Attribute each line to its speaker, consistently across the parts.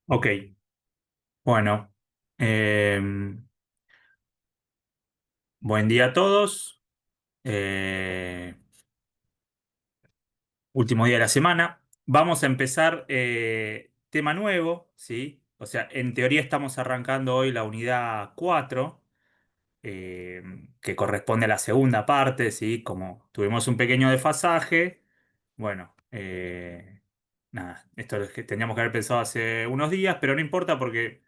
Speaker 1: Ok, bueno, em, buen día a todos. Eh, Último día de la semana. Vamos a empezar tema nuevo, ¿sí? O sea, en teoría estamos arrancando hoy la unidad 4, que corresponde a la segunda parte, ¿sí? Como tuvimos un pequeño desfasaje, bueno, nada, esto es lo que teníamos que haber pensado hace unos días, pero no importa porque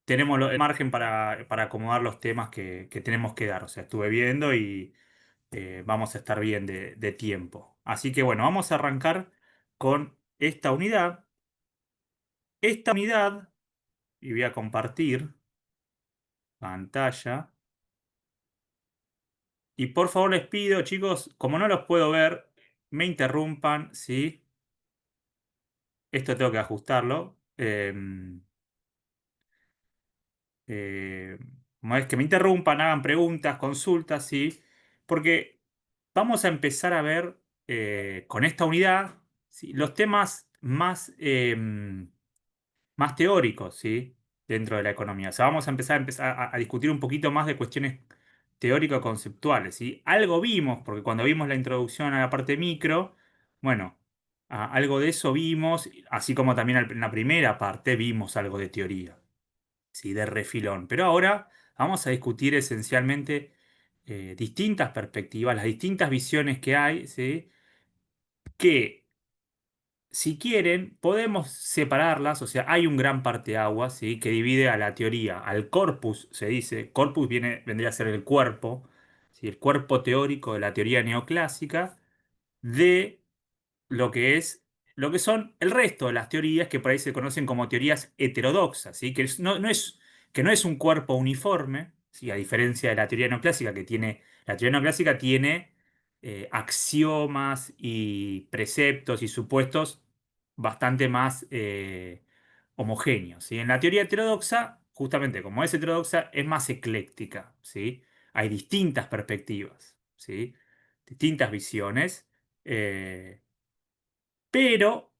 Speaker 1: tenemos el margen para acomodar los temas que tenemos que dar. O sea, estuve viendo y vamos a estar bien de tiempo. Así que bueno, vamos a arrancar con esta unidad. Esta unidad, y voy a compartir pantalla. Y por favor les pido, chicos, como no los puedo ver, me interrumpan, ¿sí? Esto tengo que ajustarlo. Eh, Como es que me interrumpan, hagan preguntas, consultas, ¿sí? Porque vamos a empezar a ver con esta unidad, ¿sí? Los temas más teóricos, ¿sí? Dentro de la economía. O sea, vamos a empezar a discutir un poquito más de cuestiones teórico-conceptuales, ¿sí? Algo vimos, porque cuando vimos la introducción a la parte micro, bueno, algo de eso vimos, así como también en la primera parte vimos algo de teoría. Sí, de refilón. Pero ahora vamos a discutir esencialmente distintas perspectivas, las distintas visiones que hay, ¿sí? Que si quieren podemos separarlas, o sea, hay un gran parteaguas, ¿sí? Que divide a la teoría, al corpus, se dice, corpus vendría a ser el cuerpo, ¿sí? El cuerpo teórico de la teoría neoclásica, de lo que es, lo que son el resto de las teorías que por ahí se conocen como teorías heterodoxas, ¿sí? Que no es un cuerpo uniforme, ¿sí? A diferencia de la teoría neoclásica la teoría neoclásica tiene axiomas y preceptos y supuestos bastante más homogéneos, ¿sí? En la teoría heterodoxa, justamente como es heterodoxa, es más ecléctica, ¿sí? Hay distintas perspectivas, ¿sí? Distintas visiones. eh, pero,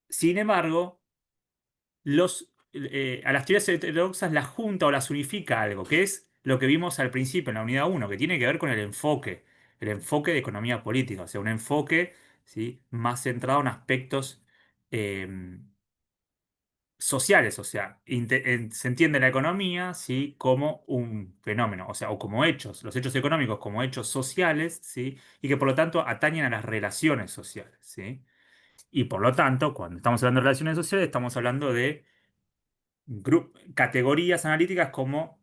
Speaker 1: sin embargo, a las teorías heterodoxas las junta o las unifica algo, que es lo que vimos al principio en la unidad uno, que tiene que ver con el enfoque de economía política, o sea, un enfoque, ¿sí? Más centrado en aspectos eh, sociales, o sea, se entiende la economía, ¿sí? Como un fenómeno, o sea, o como hechos, los hechos económicos como hechos sociales, ¿sí? Y que por lo tanto atañen a las relaciones sociales, ¿sí? Y por lo tanto, cuando estamos hablando de relaciones sociales, estamos hablando de categorías analíticas como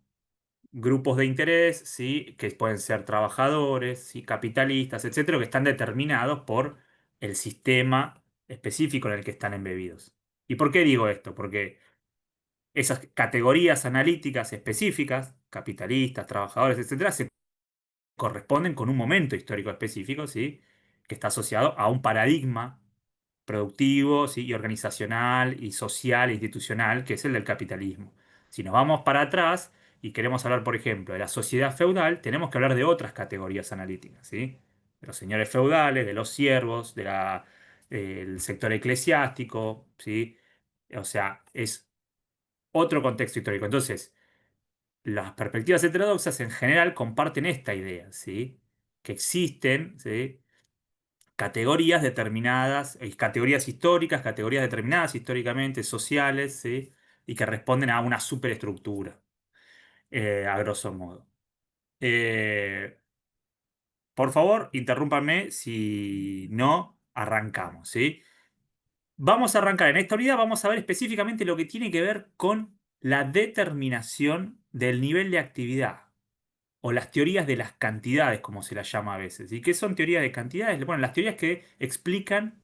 Speaker 1: grupos de interés, ¿sí? Que pueden ser trabajadores, ¿sí? Capitalistas, etcétera, que están determinados por el sistema específico en el que están embebidos. ¿Y por qué digo esto? Porque esas categorías analíticas específicas, capitalistas, trabajadores, etcétera, se corresponden con un momento histórico específico, ¿sí? Que está asociado a un paradigma productivo, ¿sí? Y organizacional y social e institucional, que es el del capitalismo. Si nos vamos para atrás y queremos hablar, por ejemplo, de la sociedad feudal, tenemos que hablar de otras categorías analíticas, ¿sí? De los señores feudales, de los siervos, del sector eclesiástico, ¿sí? O sea, es otro contexto histórico. Entonces, las perspectivas heterodoxas en general comparten esta idea, ¿sí? Que existen, ¿sí? Categorías determinadas, categorías históricas, categorías determinadas históricamente, sociales, ¿sí? Y que responden a una superestructura, a grosso modo. Eh, por favor, interrúmpanme si no arrancamos, ¿sí? Vamos a arrancar en esta unidad, vamos a ver específicamente lo que tiene que ver con la determinación del nivel de actividad o las teorías de las cantidades, como se las llama a veces. ¿Y qué son teorías de cantidades? Bueno, las teorías que explican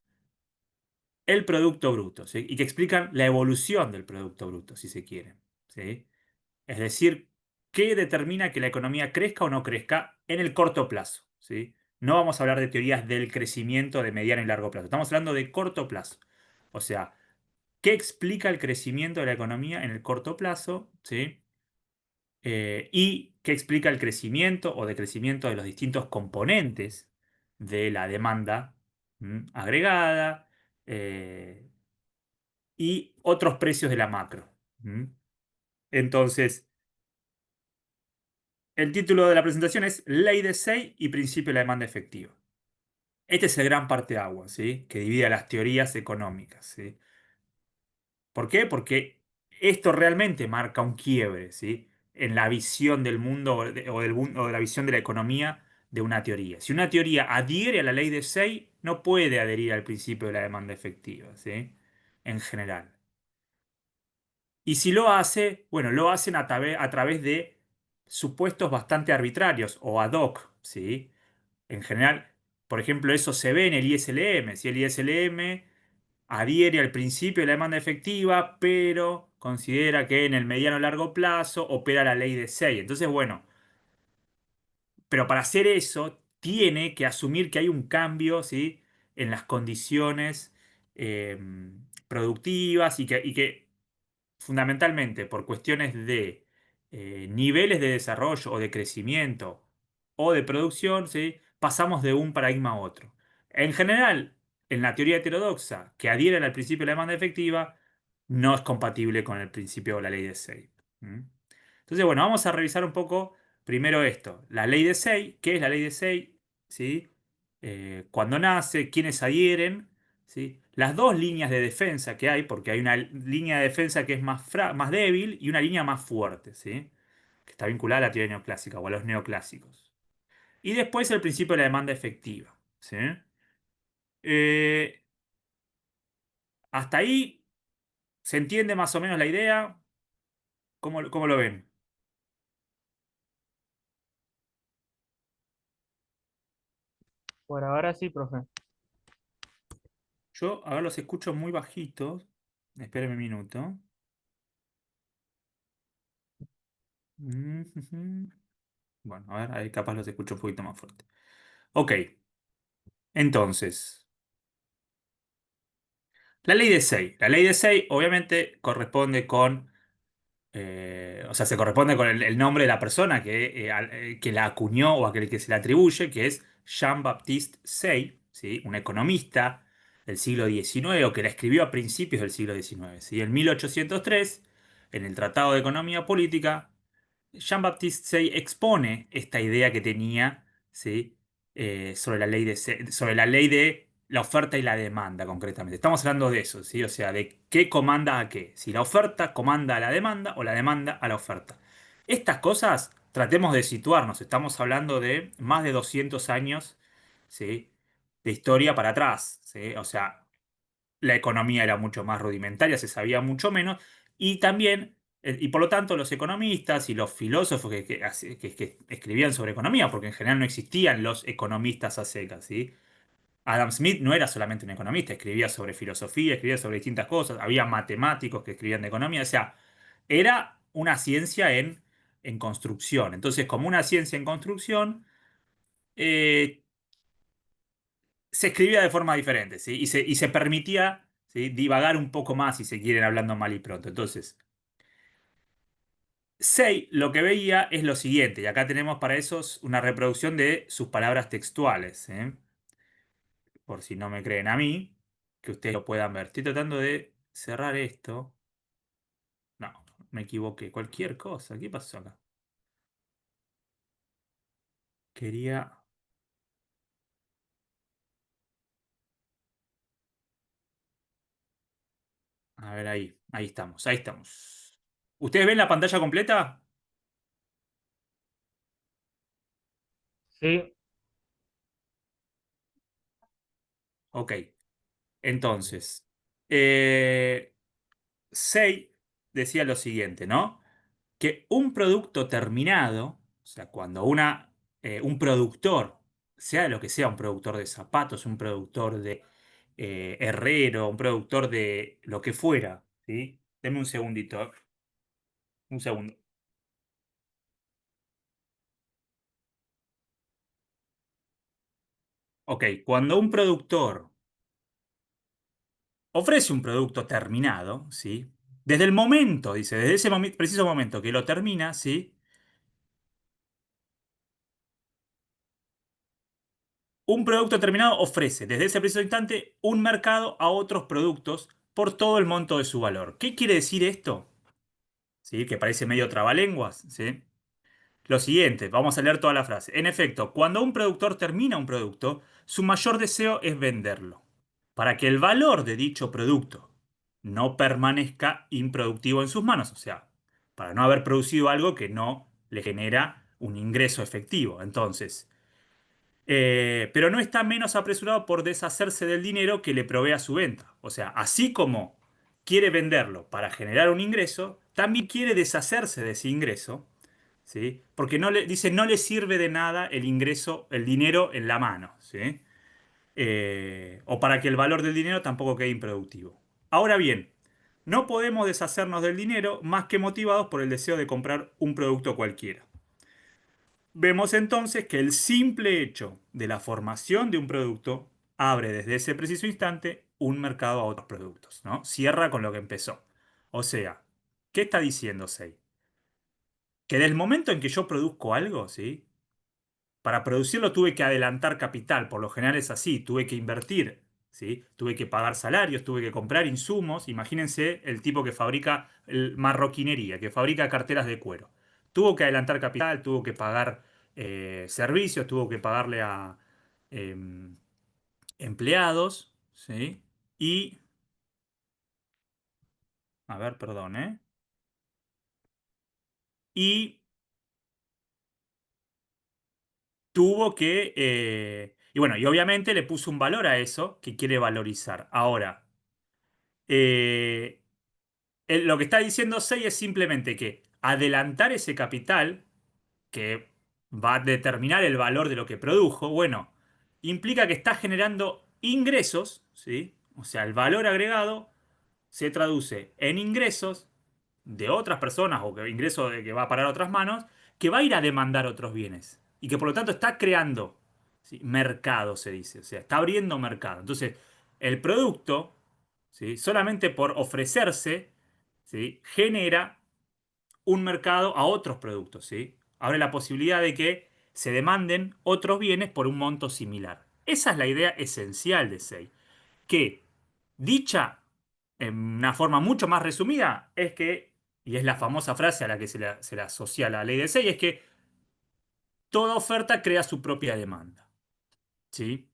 Speaker 1: el Producto Bruto, ¿sí? Y que explican la evolución del Producto Bruto, si se quiere, ¿sí? Es decir, qué determina que la economía crezca o no crezca en el corto plazo, ¿sí? No vamos a hablar de teorías del crecimiento de mediano y largo plazo, estamos hablando de corto plazo. O sea, ¿qué explica el crecimiento de la economía en el corto plazo, ¿sí? Y qué explica el crecimiento o decrecimiento de los distintos componentes de la demanda agregada, y otros precios de la macro. ¿Mm? Entonces, el título de la presentación es Ley de Say y Principio de la demanda efectiva. Este es el gran parteaguas, ¿sí? Que divide a las teorías económicas, ¿sí? ¿Por qué? Porque esto realmente marca un quiebre, ¿sí? En la visión del mundo o de la visión de la economía de una teoría. Si una teoría adhiere a la ley de Say, no puede adherir al principio de la demanda efectiva, ¿sí? En general. Y si lo hace, bueno, lo hacen a través de supuestos bastante arbitrarios o ad hoc, ¿sí? En general, por ejemplo, eso se ve en el ISLM. Si el ISLM adhiere al principio de la demanda efectiva, pero considera que en el mediano largo plazo opera la ley de Say. Entonces, bueno, pero para hacer eso tiene que asumir que hay un cambio, ¿sí? En las condiciones eh, productivas y que fundamentalmente por cuestiones de niveles de desarrollo o de crecimiento o de producción, ¿sí? Pasamos de un paradigma a otro. En general, en la teoría heterodoxa que adhiere al principio de la demanda efectiva, no es compatible con el principio de la ley de Say. ¿Mm? Entonces, bueno, vamos a revisar un poco primero esto. La ley de Say, ¿qué es la ley de Say? ¿Sí? Cuándo nace, quiénes adhieren, ¿sí? Las dos líneas de defensa que hay, porque hay una línea de defensa que es más débil y una línea más fuerte, ¿sí? Que está vinculada a la teoría neoclásica o a los neoclásicos. Y después el principio de la demanda efectiva, ¿sí? Eh, Hasta ahí se entiende más o menos la idea. ¿Cómo lo ven?
Speaker 2: Por ahora sí, profe.
Speaker 1: Yo, a ver, los escucho muy bajitos. Espérenme un minuto. Ujú. Bueno, a ver, ahí capaz los escucho un poquito más fuerte. Ok, entonces, la ley de Say. La ley de Say obviamente corresponde con, o sea, se corresponde con el nombre de la persona que la acuñó o a que se le atribuye, que es Jean-Baptiste Say, ¿sí? Un economista del siglo XIX o que la escribió a principios del siglo XIX, ¿sí? En 1803, en el Tratado de Economía Política, Jean-Baptiste Say expone esta idea que tenía, ¿sí? Sobre la ley sobre la ley de la oferta y la demanda, concretamente. Estamos hablando de eso, ¿sí? O sea, de qué comanda a qué. Si la oferta comanda a la demanda o la demanda a la oferta. Estas cosas, tratemos de situarnos. Estamos hablando de más de 200 años, ¿sí? De historia para atrás, ¿sí? O sea, la economía era mucho más rudimentaria, se sabía mucho menos, y también, y por lo tanto los economistas y los filósofos que escribían sobre economía, porque en general no existían los economistas a secas, ¿sí? Adam Smith no era solamente un economista, escribía sobre filosofía, escribía sobre distintas cosas, había matemáticos que escribían de economía, o sea, era una ciencia en construcción. Entonces, como una ciencia en construcción, eh, se escribía de forma diferente, ¿sí? Y se permitía, ¿sí? Divagar un poco más, si se quieren, hablando mal y pronto. Entonces, Say lo que veía es lo siguiente, y acá tenemos para eso una reproducción de sus palabras textuales, ¿eh? Por si no me creen a mí, que ustedes lo puedan ver. Estoy tratando de cerrar esto. No, me equivoqué. Cualquier cosa. ¿Qué pasó acá? Quería... A ver ahí. Ahí estamos. Ahí estamos. ¿Ustedes ven la pantalla completa?
Speaker 2: Sí,
Speaker 1: Ok. Entonces, eh, Say decía lo siguiente, ¿no? Que un producto terminado, o sea, cuando un productor, sea lo que sea, un productor de zapatos, un productor de herrero, un productor de lo que fuera, ¿sí? Deme un segundito, un segundo. Ok, cuando un productor ofrece un producto terminado, ¿sí? Desde el momento, dice, desde ese preciso momento que lo termina, ¿sí? Un producto terminado ofrece desde ese preciso instante un mercado a otros productos por todo el monto de su valor. ¿Qué quiere decir esto? ¿Sí? Que parece medio trabalenguas, ¿sí? Lo siguiente, vamos a leer toda la frase. En efecto, cuando un productor termina un producto, su mayor deseo es venderlo, para que el valor de dicho producto no permanezca improductivo en sus manos, o sea, para no haber producido algo que no le genera un ingreso efectivo. Entonces, pero no está menos apresurado por deshacerse del dinero que le provee a su venta. O sea, así como quiere venderlo para generar un ingreso, también quiere deshacerse de ese ingreso, ¿sí? Porque dice, no le sirve de nada el ingreso, el dinero en la mano, ¿sí? O para que el valor del dinero tampoco quede improductivo. Ahora bien, no podemos deshacernos del dinero más que motivados por el deseo de comprar un producto cualquiera. Vemos entonces que el simple hecho de la formación de un producto abre desde ese preciso instante un mercado a otros productos, ¿no? Cierra con lo que empezó. O sea, ¿qué está diciendo Sei? Que desde el momento en que yo produzco algo, ¿sí? Para producirlo tuve que adelantar capital, por lo general es así, tuve que invertir, ¿sí? Tuve que pagar salarios, tuve que comprar insumos. Imagínense el tipo que fabrica marroquinería, que fabrica carteras de cuero. Tuvo que adelantar capital, tuvo que pagar servicios, tuvo que pagarle a em, empleados, ¿sí? Y, a ver, perdón, ¿eh? Y tuvo que, y bueno, y obviamente le puso un valor a eso que quiere valorizar. Ahora, eh, lo que está diciendo Sei es simplemente que adelantar ese capital, que va a determinar el valor de lo que produjo, bueno, implica que está generando ingresos, ¿sí? O sea, el valor agregado se traduce en ingresos de otras personas o que ingresos de que va a parar a otras manos, que va a ir a demandar otros bienes y que por lo tanto está creando, ¿sí? Mercado, se dice, o sea, está abriendo mercado. Entonces, el producto, ¿sí? Solamente por ofrecerse, ¿sí? Genera un mercado a otros productos, ¿sí? Abre la posibilidad de que se demanden otros bienes por un monto similar. Esa es la idea esencial de SEI, que dicha en una forma mucho más resumida es que, y es la famosa frase a la que se le asocia la ley de SEI, es que toda oferta crea su propia demanda, ¿sí?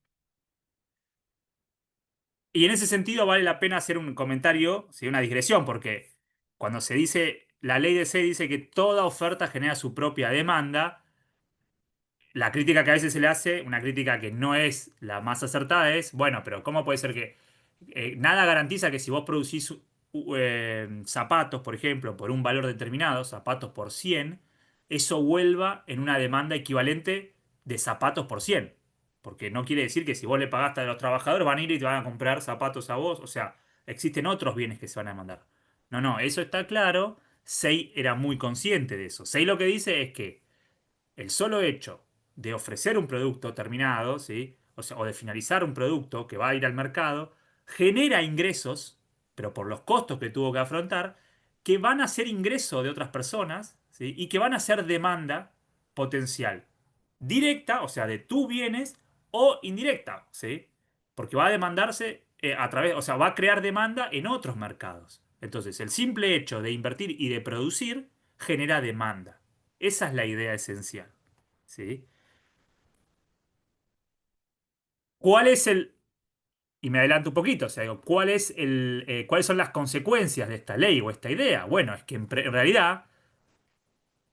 Speaker 1: Y en ese sentido vale la pena hacer un comentario, ¿sí? Una digresión, porque cuando se dice, la ley de SEI dice que toda oferta genera su propia demanda. La crítica que a veces se le hace, una crítica que no es la más acertada, es, bueno, pero ¿cómo puede ser que nada garantiza que si vos producís zapatos, por ejemplo, por un valor determinado, zapatos por 100, eso vuelva en una demanda equivalente de zapatos por 100? Porque no quiere decir que si vos le pagaste a los trabajadores van a ir y te van a comprar zapatos a vos. O sea, existen otros bienes que se van a demandar. No, no, eso está claro. Sei era muy consciente de eso. Sei lo que dice es que el solo hecho de ofrecer un producto terminado, ¿sí? O sea, o de finalizar un producto que va a ir al mercado, genera ingresos, pero por los costos que tuvo que afrontar, que van a ser ingreso de otras personas, ¿sí? Y que van a ser demanda potencial. Directa, o sea, de tus bienes, o indirecta, ¿sí? Porque va a demandarse a través, o sea, va a crear demanda en otros mercados. Entonces, el simple hecho de invertir y de producir genera demanda. Esa es la idea esencial, ¿sí? ¿Cuál es el, y me adelanto un poquito, o sea, digo, ¿cuáles son las consecuencias de esta ley o esta idea? Bueno, es que en realidad,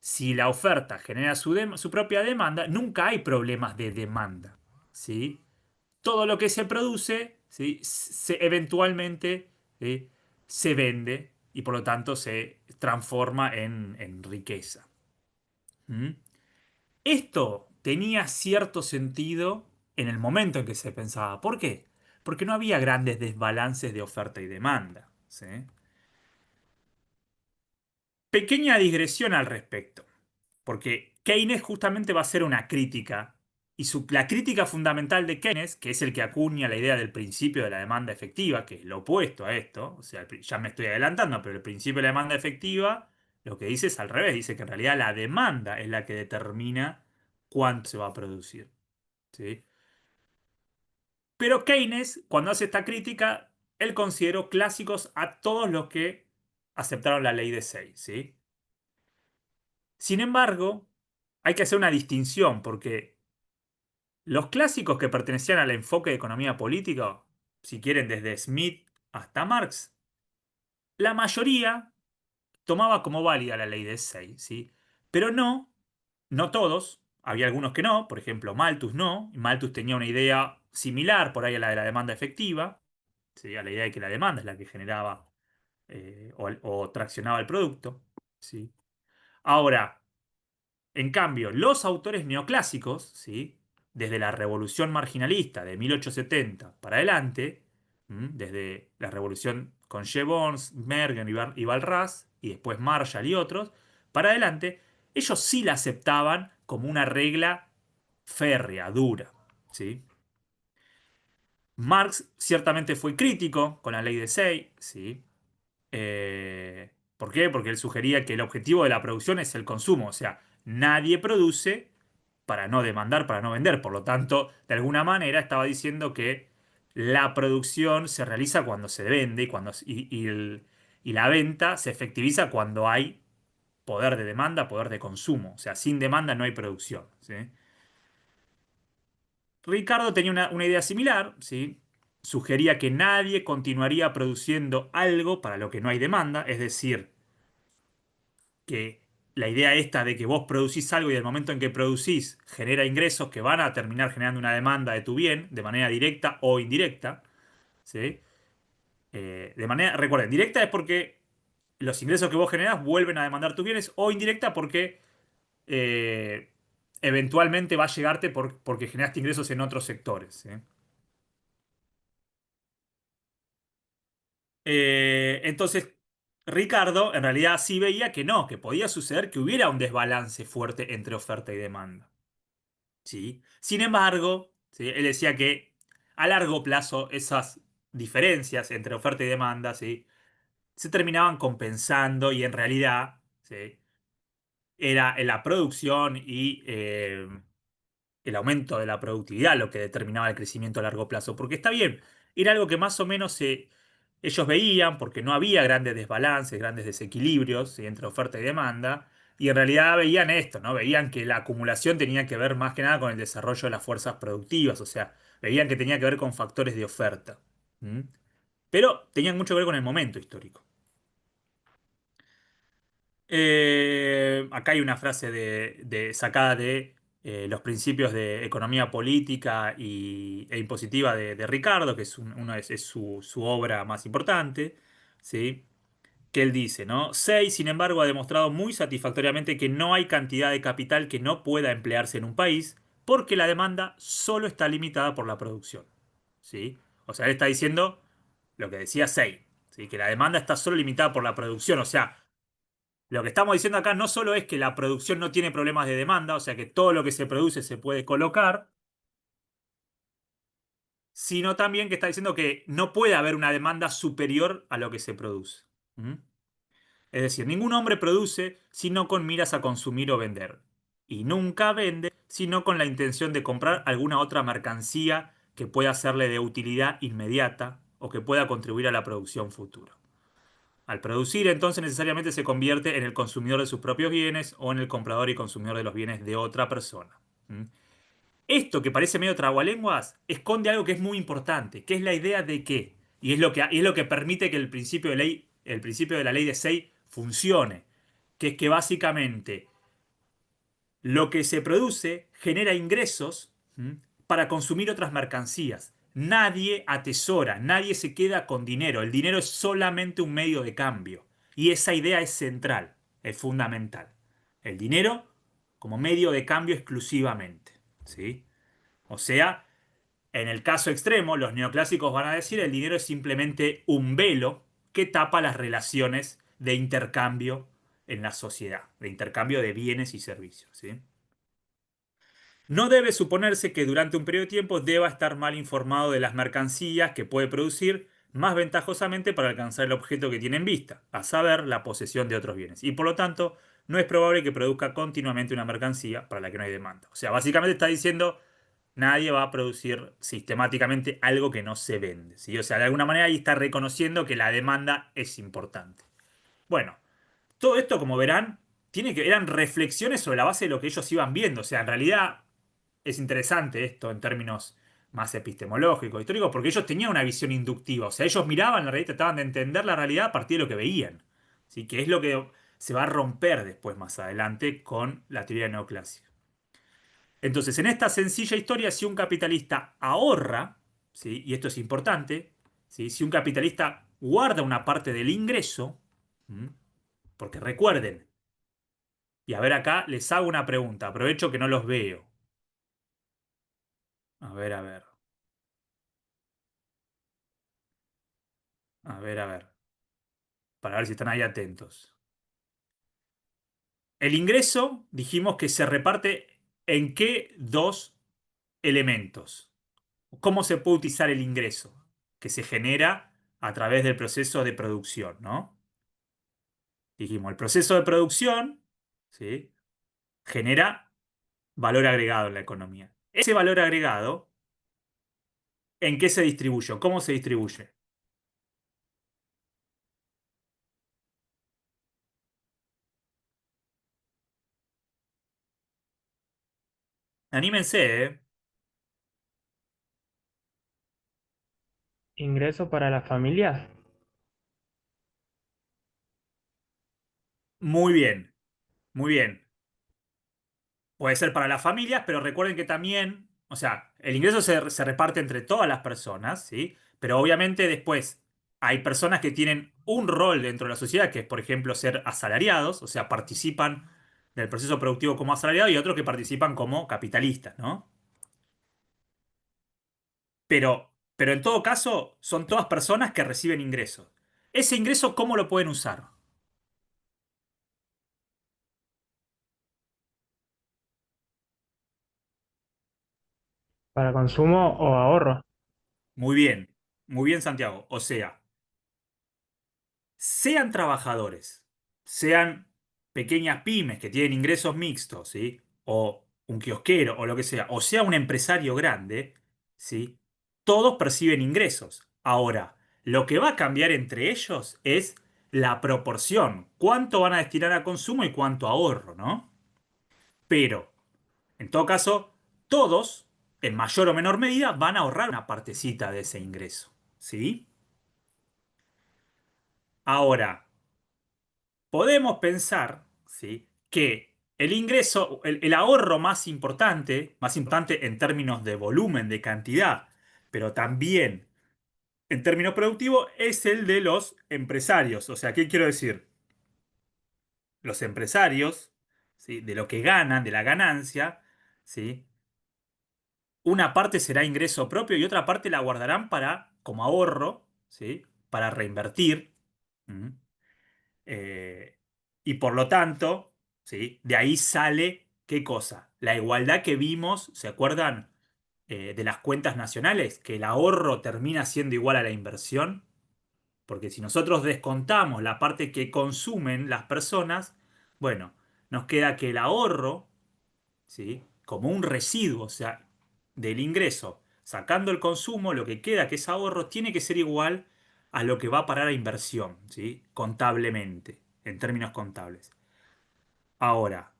Speaker 1: si la oferta genera su propia demanda, nunca hay problemas de demanda, ¿sí? Todo lo que se produce, ¿sí? Eventualmente, ¿sí? Se vende y por lo tanto se transforma en riqueza. ¿Mm? Esto tenía cierto sentido en el momento en que se pensaba. ¿Por qué? Porque no había grandes desbalances de oferta y demanda, ¿sí? Pequeña digresión al respecto, porque Keynes justamente va a hacer una crítica, y la crítica fundamental de Keynes, que es el que acuña la idea del principio de la demanda efectiva, que es lo opuesto a esto, o sea, ya me estoy adelantando, pero el principio de la demanda efectiva lo que dice es al revés, dice que en realidad la demanda es la que determina cuánto se va a producir, ¿sí? Pero Keynes, cuando hace esta crítica, él consideró clásicos a todos los que aceptaron la ley de Say, ¿sí? Sin embargo, hay que hacer una distinción porque los clásicos que pertenecían al enfoque de economía política, si quieren desde Smith hasta Marx, la mayoría tomaba como válida la ley de Say, ¿sí? Pero no todos, había algunos que no, por ejemplo, Malthus no, Malthus tenía una idea similar por ahí a la de la demanda efectiva, ¿sí? A la idea de que la demanda es la que generaba o traccionaba el producto, ¿sí? Ahora, en cambio, los autores neoclásicos, ¿sí? Desde la revolución marginalista de 1870 para adelante, desde la revolución con Gibbons, Mergen y Walras, y después Marshall y otros, para adelante, ellos sí la aceptaban como una regla férrea, dura, ¿sí? Marx ciertamente fue crítico con la ley de Say, ¿sí? ¿Por qué? Porque él sugería que el objetivo de la producción es el consumo, o sea, nadie produce para no demandar, para no vender. Por lo tanto, de alguna manera estaba diciendo que la producción se realiza cuando se vende y la venta se efectiviza cuando hay poder de demanda, poder de consumo. O sea, sin demanda no hay producción, ¿sí? Ricardo tenía una idea similar, ¿sí? Sugería que nadie continuaría produciendo algo para lo que no hay demanda, es decir, que la idea esta de que vos producís algo y el momento en que producís genera ingresos que van a terminar generando una demanda de tu bien de manera directa o indirecta, ¿sí? De manera, recuerden, directa es porque los ingresos que vos generás vuelven a demandar tus bienes o indirecta porque eh, eventualmente va a llegarte porque generaste ingresos en otros sectores, ¿sí? Entonces, Ricardo en realidad sí veía que no, que podía suceder que hubiera un desbalance fuerte entre oferta y demanda. ¿Sí? Sin embargo, ¿sí? Él decía que a largo plazo esas diferencias entre oferta y demanda, ¿sí? Se terminaban compensando y en realidad, ¿sí? Era en la producción y el aumento de la productividad lo que determinaba el crecimiento a largo plazo. Porque está bien, era algo que más o menos ellos veían, porque no había grandes desbalances, grandes desequilibrios, ¿sí? Entre oferta y demanda. Y en realidad veían esto, ¿no? Veían que la acumulación tenía que ver más que nada con el desarrollo de las fuerzas productivas, o sea, veían que tenía que ver con factores de oferta. ¿Mm? Pero tenían mucho que ver con el momento histórico. Acá hay una frase sacada de los principios de economía política e impositiva de Ricardo, que es, es su obra más importante, ¿sí? Que él dice, ¿no? Say, sin embargo, ha demostrado muy satisfactoriamente que no hay cantidad de capital que no pueda emplearse en un país porque la demanda solo está limitada por la producción, ¿sí? O sea, él está diciendo lo que decía Say, ¿sí? Que la demanda está solo limitada por la producción, o sea, lo que estamos diciendo acá no solo es que la producción no tiene problemas de demanda, o sea que todo lo que se produce se puede colocar, sino también que está diciendo que no puede haber una demanda superior a lo que se produce. ¿Mm? Es decir, ningún hombre produce sino con miras a consumir o vender. Y nunca vende sino con la intención de comprar alguna otra mercancía que pueda serle de utilidad inmediata o que pueda contribuir a la producción futura. Al producir, entonces necesariamente se convierte en el consumidor de sus propios bienes o en el comprador y consumidor de los bienes de otra persona. ¿Mm? Esto, que parece medio trabalenguas, esconde algo que es muy importante, que es la idea de que, y es lo que permite que el principio de la ley de Say funcione, que es que básicamente lo que se produce genera ingresos, ¿m? Para consumir otras mercancías. Nadie atesora, nadie se queda con dinero. El dinero es solamente un medio de cambio. Y esa idea es central, es fundamental. El dinero como medio de cambio exclusivamente. ¿Sí? O sea, en el caso extremo, los neoclásicos van a decir el dinero es simplemente un velo que tapa las relaciones de intercambio en la sociedad, de intercambio de bienes y servicios. ¿Sí? No debe suponerse que durante un periodo de tiempo deba estar mal informado de las mercancías que puede producir más ventajosamente para alcanzar el objeto que tiene en vista, a saber, la posesión de otros bienes. Y por lo tanto, no es probable que produzca continuamente una mercancía para la que no hay demanda. O sea, básicamente está diciendo, Nadie va a producir sistemáticamente algo que no se vende, ¿sí? O sea, de alguna manera ahí está reconociendo que la demanda es importante. Bueno, todo esto, como verán, eran reflexiones sobre la base de lo que ellos iban viendo. O sea, en realidad es interesante esto en términos más epistemológicos, históricos, porque ellos tenían una visión inductiva. O sea, ellos miraban la realidad, trataban de entender la realidad a partir de lo que veían. ¿Sí? Que es lo que se va a romper después, más adelante, con la teoría neoclásica. Entonces, en esta sencilla historia, si un capitalista ahorra, ¿sí? Y esto es importante, ¿sí? Si un capitalista guarda una parte del ingreso, ¿m? Porque recuerden, y a ver acá les hago una pregunta, aprovecho que no los veo. A ver, a ver, para ver si están ahí atentos. El ingreso, dijimos que se reparte en qué dos elementos. ¿Cómo se puede utilizar el ingreso? Que se genera a través del proceso de producción, ¿no? Dijimos, el proceso de producción, ¿sí? Genera valor agregado en la economía. Ese valor agregado, ¿en qué se distribuye? ¿Cómo se distribuye? Anímense, ¿eh?
Speaker 2: Ingreso para las familias.
Speaker 1: Muy bien, muy bien. Puede ser para las familias, pero recuerden que también, o sea, el ingreso se reparte entre todas las personas, ¿sí? Pero obviamente después hay personas que tienen un rol dentro de la sociedad, que es, por ejemplo, ser asalariados, o sea, participan del proceso productivo como asalariados, y otros que participan como capitalistas, ¿no? Pero en todo caso, son todas personas que reciben ingresos. Ese ingreso, ¿cómo lo pueden usar?
Speaker 2: Para consumo o ahorro.
Speaker 1: Muy bien, Santiago. O sea, sean trabajadores, sean pequeñas pymes que tienen ingresos mixtos, ¿sí? O un kiosquero o lo que sea, o sea un empresario grande, ¿sí? Todos perciben ingresos. Ahora, lo que va a cambiar entre ellos es la proporción, cuánto van a destinar a consumo y cuánto a ahorro, ¿no? Pero, en todo caso, todos, en mayor o menor medida, van a ahorrar una partecita de ese ingreso, ¿sí? Ahora, podemos pensar, ¿sí? Que el ingreso, el ahorro más importante en términos de volumen, de cantidad, pero también en términos productivos, es el de los empresarios. O sea, ¿qué quiero decir? Los empresarios, ¿sí? De lo que ganan, de la ganancia, ¿sí? Una parte será ingreso propio y otra parte la guardarán para, como ahorro, ¿sí? Para reinvertir. ¿Mm? Eh, y por lo tanto, ¿sí? De ahí sale, ¿qué cosa? La igualdad que vimos, ¿se acuerdan? De las cuentas nacionales, que el ahorro termina siendo igual a la inversión, porque si nosotros descontamos la parte que consumen las personas, bueno, nos queda que el ahorro, ¿sí? Como un residuo, o sea, del ingreso, sacando el consumo, lo que queda que es ahorro, tiene que ser igual a lo que va a parar a inversión, ¿sí? Contablemente, en términos contables. Ahora,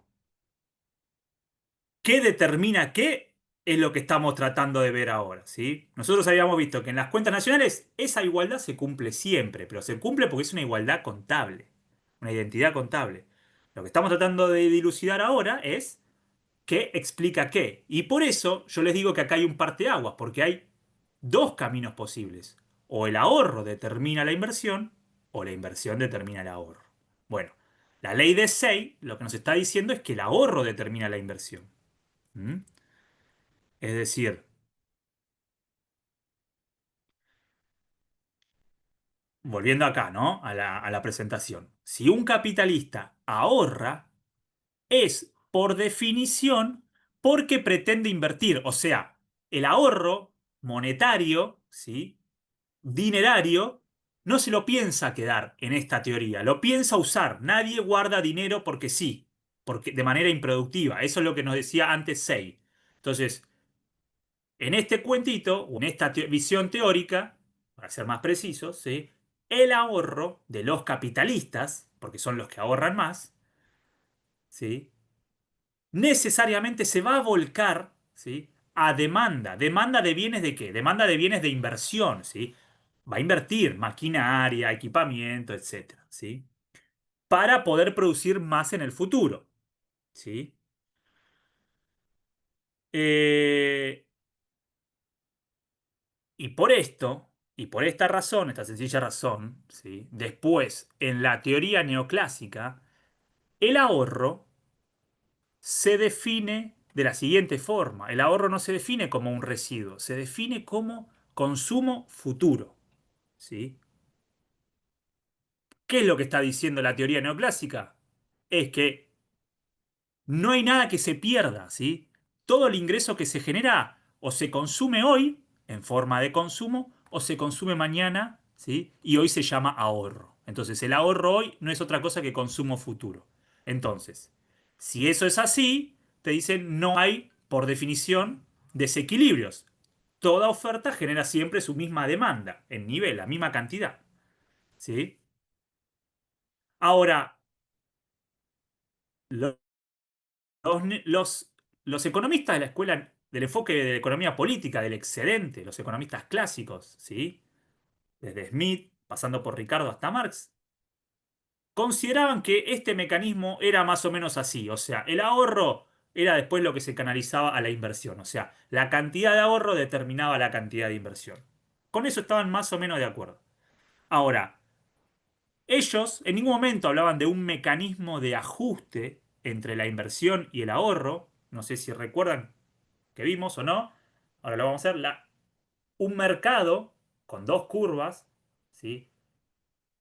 Speaker 1: ¿qué determina qué? Es lo que estamos tratando de ver ahora, ¿sí? Nosotros habíamos visto que en las cuentas nacionales esa igualdad se cumple siempre, pero se cumple porque es una igualdad contable, una identidad contable. Lo que estamos tratando de dilucidar ahora es qué explica qué. Y por eso yo les digo que acá hay un parteaguas, porque hay dos caminos posibles. O el ahorro determina la inversión, o la inversión determina el ahorro. Bueno, la ley de Say lo que nos está diciendo es que el ahorro determina la inversión. ¿Mm? Es decir, volviendo acá, ¿no? A la presentación. Si un capitalista ahorra, es por definición porque pretende invertir. O sea, el ahorro monetario, ¿sí? Dinerario, no se lo piensa quedar en esta teoría, lo piensa usar. Nadie guarda dinero porque sí, porque de manera improductiva. Eso es lo que nos decía antes Say. Entonces, En este cuentito, o en esta visión teórica, para ser más precisos, ¿sí? El ahorro de los capitalistas, porque son los que ahorran más, ¿sí? Necesariamente se va a volcar, ¿sí? A demanda. ¿Demanda de bienes de qué? Demanda de bienes de inversión, ¿sí? Va a invertir maquinaria, equipamiento, etcétera, ¿sí? Para poder producir más en el futuro, ¿sí? Eh, y por esto, y por esta razón, esta sencilla razón, ¿sí? Después, en la teoría neoclásica, el ahorro se define de la siguiente forma. El ahorro no se define como un residuo, se define como consumo futuro, ¿sí? ¿Qué es lo que está diciendo la teoría neoclásica? Es que no hay nada que se pierda, ¿sí? Todo el ingreso que se genera o se consume hoy en forma de consumo o se consume mañana, ¿sí? Y hoy se llama ahorro. Entonces, el ahorro hoy no es otra cosa que consumo futuro. Entonces, si eso es así, te dicen no hay, por definición, desequilibrios. Toda oferta genera siempre su misma demanda, en nivel, la misma cantidad, ¿sí? Ahora, lo- Los, los economistas de la escuela del enfoque de la economía política, del excedente, los economistas clásicos, ¿sí? Desde Smith, pasando por Ricardo hasta Marx, consideraban que este mecanismo era más o menos así. O sea, el ahorro era después lo que se canalizaba a la inversión. O sea, la cantidad de ahorro determinaba la cantidad de inversión. Con eso estaban más o menos de acuerdo. Ahora, ellos en ningún momento hablaban de un mecanismo de ajuste entre la inversión y el ahorro. No sé si recuerdan que vimos o no. Ahora lo vamos a hacer. Un mercado con dos curvas, ¿sí?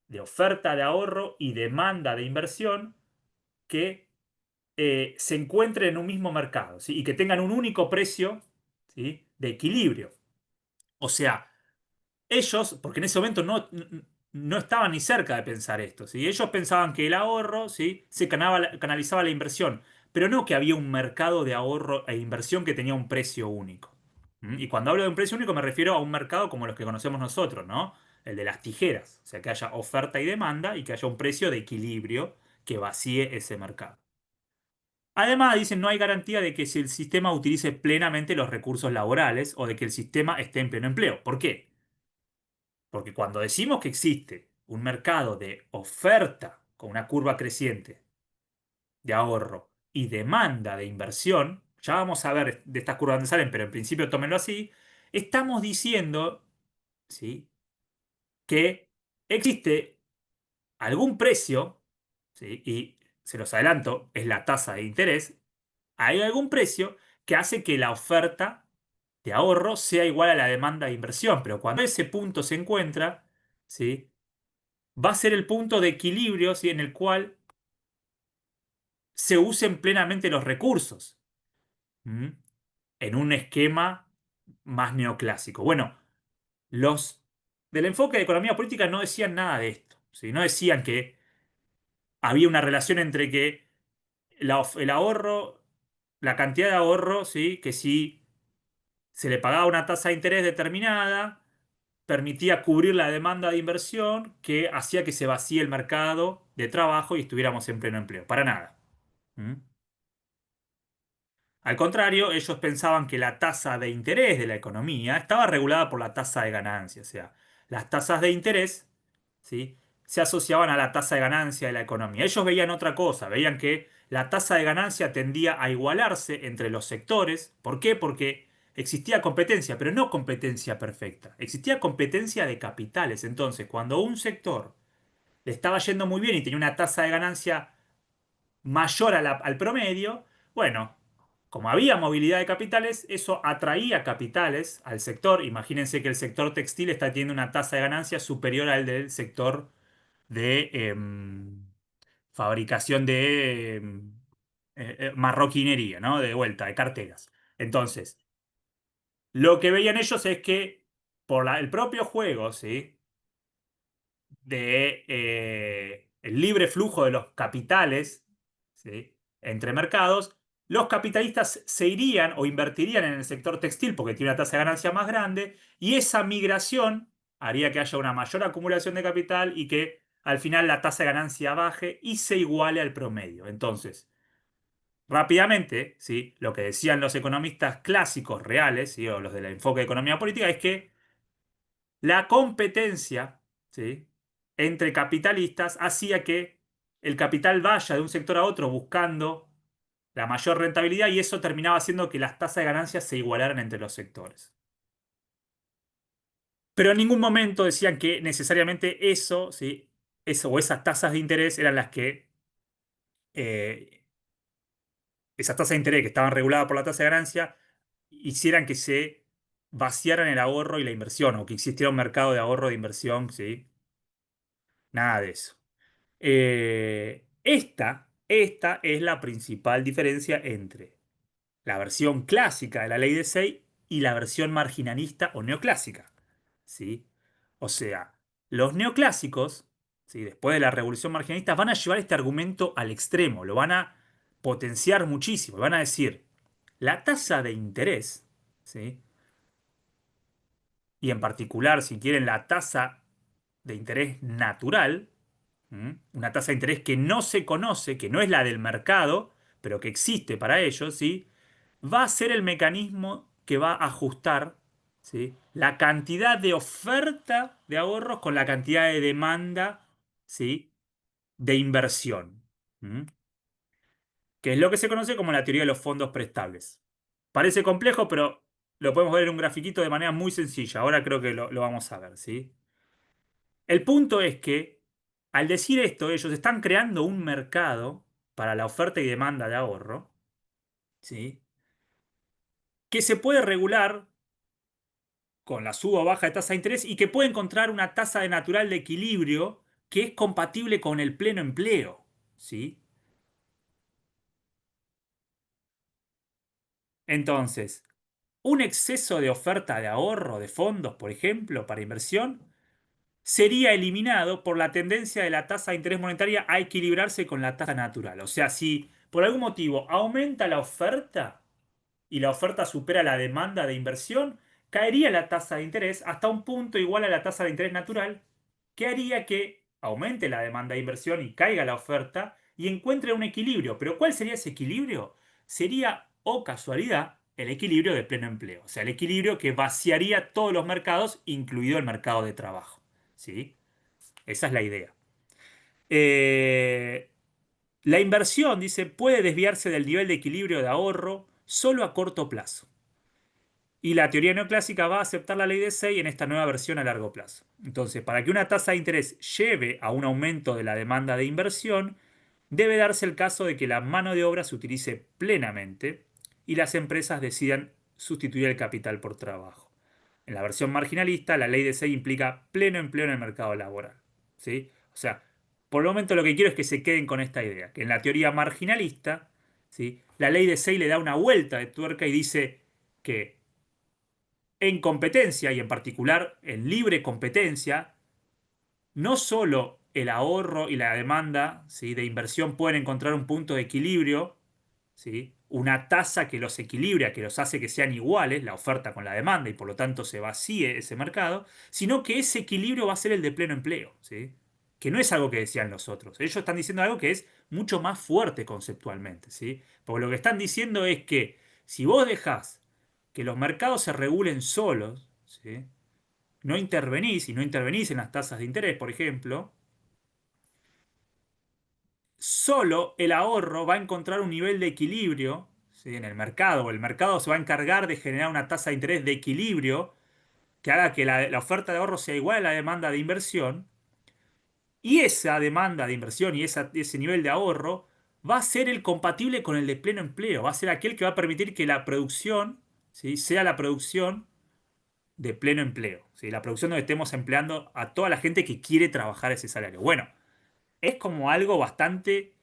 Speaker 1: De oferta de ahorro y demanda de inversión que se encuentren en un mismo mercado, ¿sí? Y que tengan un único precio, ¿sí? De equilibrio. O sea, ellos, porque en ese momento no estaban ni cerca de pensar esto, ¿sí? Ellos pensaban que el ahorro, ¿sí? Se canalizaba la inversión, pero no que había un mercado de ahorro e inversión que tenía un precio único. ¿Mm? Y cuando hablo de un precio único me refiero a un mercado como los que conocemos nosotros, ¿no? El de las tijeras, o sea, que haya oferta y demanda y que haya un precio de equilibrio que vacíe ese mercado. Además, dicen, no hay garantía de que si el sistema utilice plenamente los recursos laborales o de que el sistema esté en pleno empleo. ¿Por qué? Porque cuando decimos que existe un mercado de oferta con una curva creciente de ahorro y demanda de inversión, ya vamos a ver de estas curvas dónde salen, pero en principio tómenlo así, estamos diciendo, ¿sí? Que existe algún precio, ¿sí? Y se los adelanto, es la tasa de interés, hay algún precio que hace que la oferta de ahorro sea igual a la demanda de inversión, pero cuando ese punto se encuentra, ¿sí? Va a ser el punto de equilibrio, ¿sí? En el cual se usen plenamente los recursos. ¿Mm? En un esquema más neoclásico. Bueno, los del enfoque de economía política no decían nada de esto, ¿sí? No decían que había una relación entre que el ahorro, la cantidad de ahorro, ¿sí? Que si se le pagaba una tasa de interés determinada, permitía cubrir la demanda de inversión que hacía que se vacíe el mercado de trabajo y estuviéramos en pleno empleo. Para nada. ¿Mm? Al contrario, ellos pensaban que la tasa de interés de la economía estaba regulada por la tasa de ganancia. O sea, las tasas de interés, ¿sí? Se asociaban a la tasa de ganancia de la economía. Ellos veían otra cosa, veían que la tasa de ganancia tendía a igualarse entre los sectores. ¿Por qué? Porque existía competencia, pero no competencia perfecta. Existía competencia de capitales. Entonces, cuando un sector le estaba yendo muy bien y tenía una tasa de ganancia mayor al promedio, bueno, como había movilidad de capitales, eso atraía capitales al sector. Imagínense que el sector textil está teniendo una tasa de ganancia superior al del sector de fabricación de marroquinería, ¿no? De vuelta, de carteras. Entonces, lo que veían ellos es que por el propio juego, ¿sí? De el libre flujo de los capitales, ¿sí? Entre mercados, los capitalistas se irían o invertirían en el sector textil porque tiene una tasa de ganancia más grande y esa migración haría que haya una mayor acumulación de capital y que al final la tasa de ganancia baje y se iguale al promedio. Entonces, rápidamente, ¿sí? Lo que decían los economistas clásicos reales, ¿sí? O los del enfoque de economía política es que la competencia, ¿sí? Entre capitalistas hacía que el capital vaya de un sector a otro buscando la mayor rentabilidad y eso terminaba haciendo que las tasas de ganancias se igualaran entre los sectores. Pero en ningún momento decían que necesariamente eso, ¿sí? Eso o esas tasas de interés eran las que, eh, esas tasas de interés que estaban reguladas por la tasa de ganancia, hicieran que se vaciaran el ahorro y la inversión, o que existiera un mercado de ahorro de inversión, ¿sí? Nada de eso. Esta es la principal diferencia entre la versión clásica de la ley de Say y la versión marginalista o neoclásica. ¿Sí? O sea, los neoclásicos, ¿sí? Después de la revolución marginalista, van a llevar este argumento al extremo, lo van a potenciar muchísimo, van a decir, la tasa de interés, ¿sí? Y en particular, si quieren, la tasa de interés natural, una tasa de interés que no se conoce, que no es la del mercado, pero que existe para ellos, ¿sí? Va a ser el mecanismo que va a ajustar, ¿sí? La cantidad de oferta de ahorros con la cantidad de demanda, ¿sí? De inversión, ¿m? Que es lo que se conoce como la teoría de los fondos prestables. Parece complejo, pero lo podemos ver en un grafiquito de manera muy sencilla. Ahora creo que lo vamos a ver, ¿sí? El punto es que al decir esto, ellos están creando un mercado para la oferta y demanda de ahorro, ¿sí? Que se puede regular con la suba o baja de tasa de interés y que puede encontrar una tasa de natural de equilibrio que es compatible con el pleno empleo, ¿sí? Entonces, un exceso de oferta de ahorro de fondos, por ejemplo, para inversión, sería eliminado por la tendencia de la tasa de interés monetaria a equilibrarse con la tasa natural. O sea, si por algún motivo aumenta la oferta, y la oferta supera la demanda de inversión, caería la tasa de interés hasta un punto igual a la tasa de interés natural, que haría que aumente la demanda de inversión y caiga la oferta y encuentre un equilibrio. Pero ¿cuál sería ese equilibrio? Sería, o casualidad, el equilibrio de pleno empleo. O sea, el equilibrio que vaciaría todos los mercados, incluido el mercado de trabajo. ¿Sí? Esa es la idea. Eh, la inversión, dice, puede desviarse del nivel de equilibrio de ahorro solo a corto plazo. Y la teoría neoclásica va a aceptar la ley de Say en esta nueva versión a largo plazo. Entonces, para que una tasa de interés lleve a un aumento de la demanda de inversión, debe darse el caso de que la mano de obra se utilice plenamente y las empresas decidan sustituir el capital por trabajo. En la versión marginalista, la ley de Say implica pleno empleo en el mercado laboral. ¿Sí? O sea, por el momento lo que quiero es que se queden con esta idea, que en la teoría marginalista, ¿sí? La ley de Say le da una vuelta de tuerca y dice que en competencia y en particular en libre competencia, no solo el ahorro y la demanda, ¿sí? De inversión pueden encontrar un punto de equilibrio, ¿sí? Una tasa que los equilibra, que los hace que sean iguales, la oferta con la demanda, y por lo tanto se vacíe ese mercado, sino que ese equilibrio va a ser el de pleno empleo, ¿sí? Que no es algo que decían los otros. Ellos están diciendo algo que es mucho más fuerte conceptualmente, ¿sí? Porque lo que están diciendo es que si vos dejás que los mercados se regulen solos, ¿sí? No intervenís y no intervenís en las tasas de interés, por ejemplo, solo el ahorro va a encontrar un nivel de equilibrio, ¿sí? En el mercado, o el mercado se va a encargar de generar una tasa de interés de equilibrio que haga que la oferta de ahorro sea igual a la demanda de inversión, y esa demanda de inversión y ese nivel de ahorro va a ser el compatible con el de pleno empleo, va a ser aquel que va a permitir que la producción, ¿sí? Sea la producción de pleno empleo, ¿sí? La producción donde estemos empleando a toda la gente que quiere trabajar ese salario. Bueno, es como algo bastante,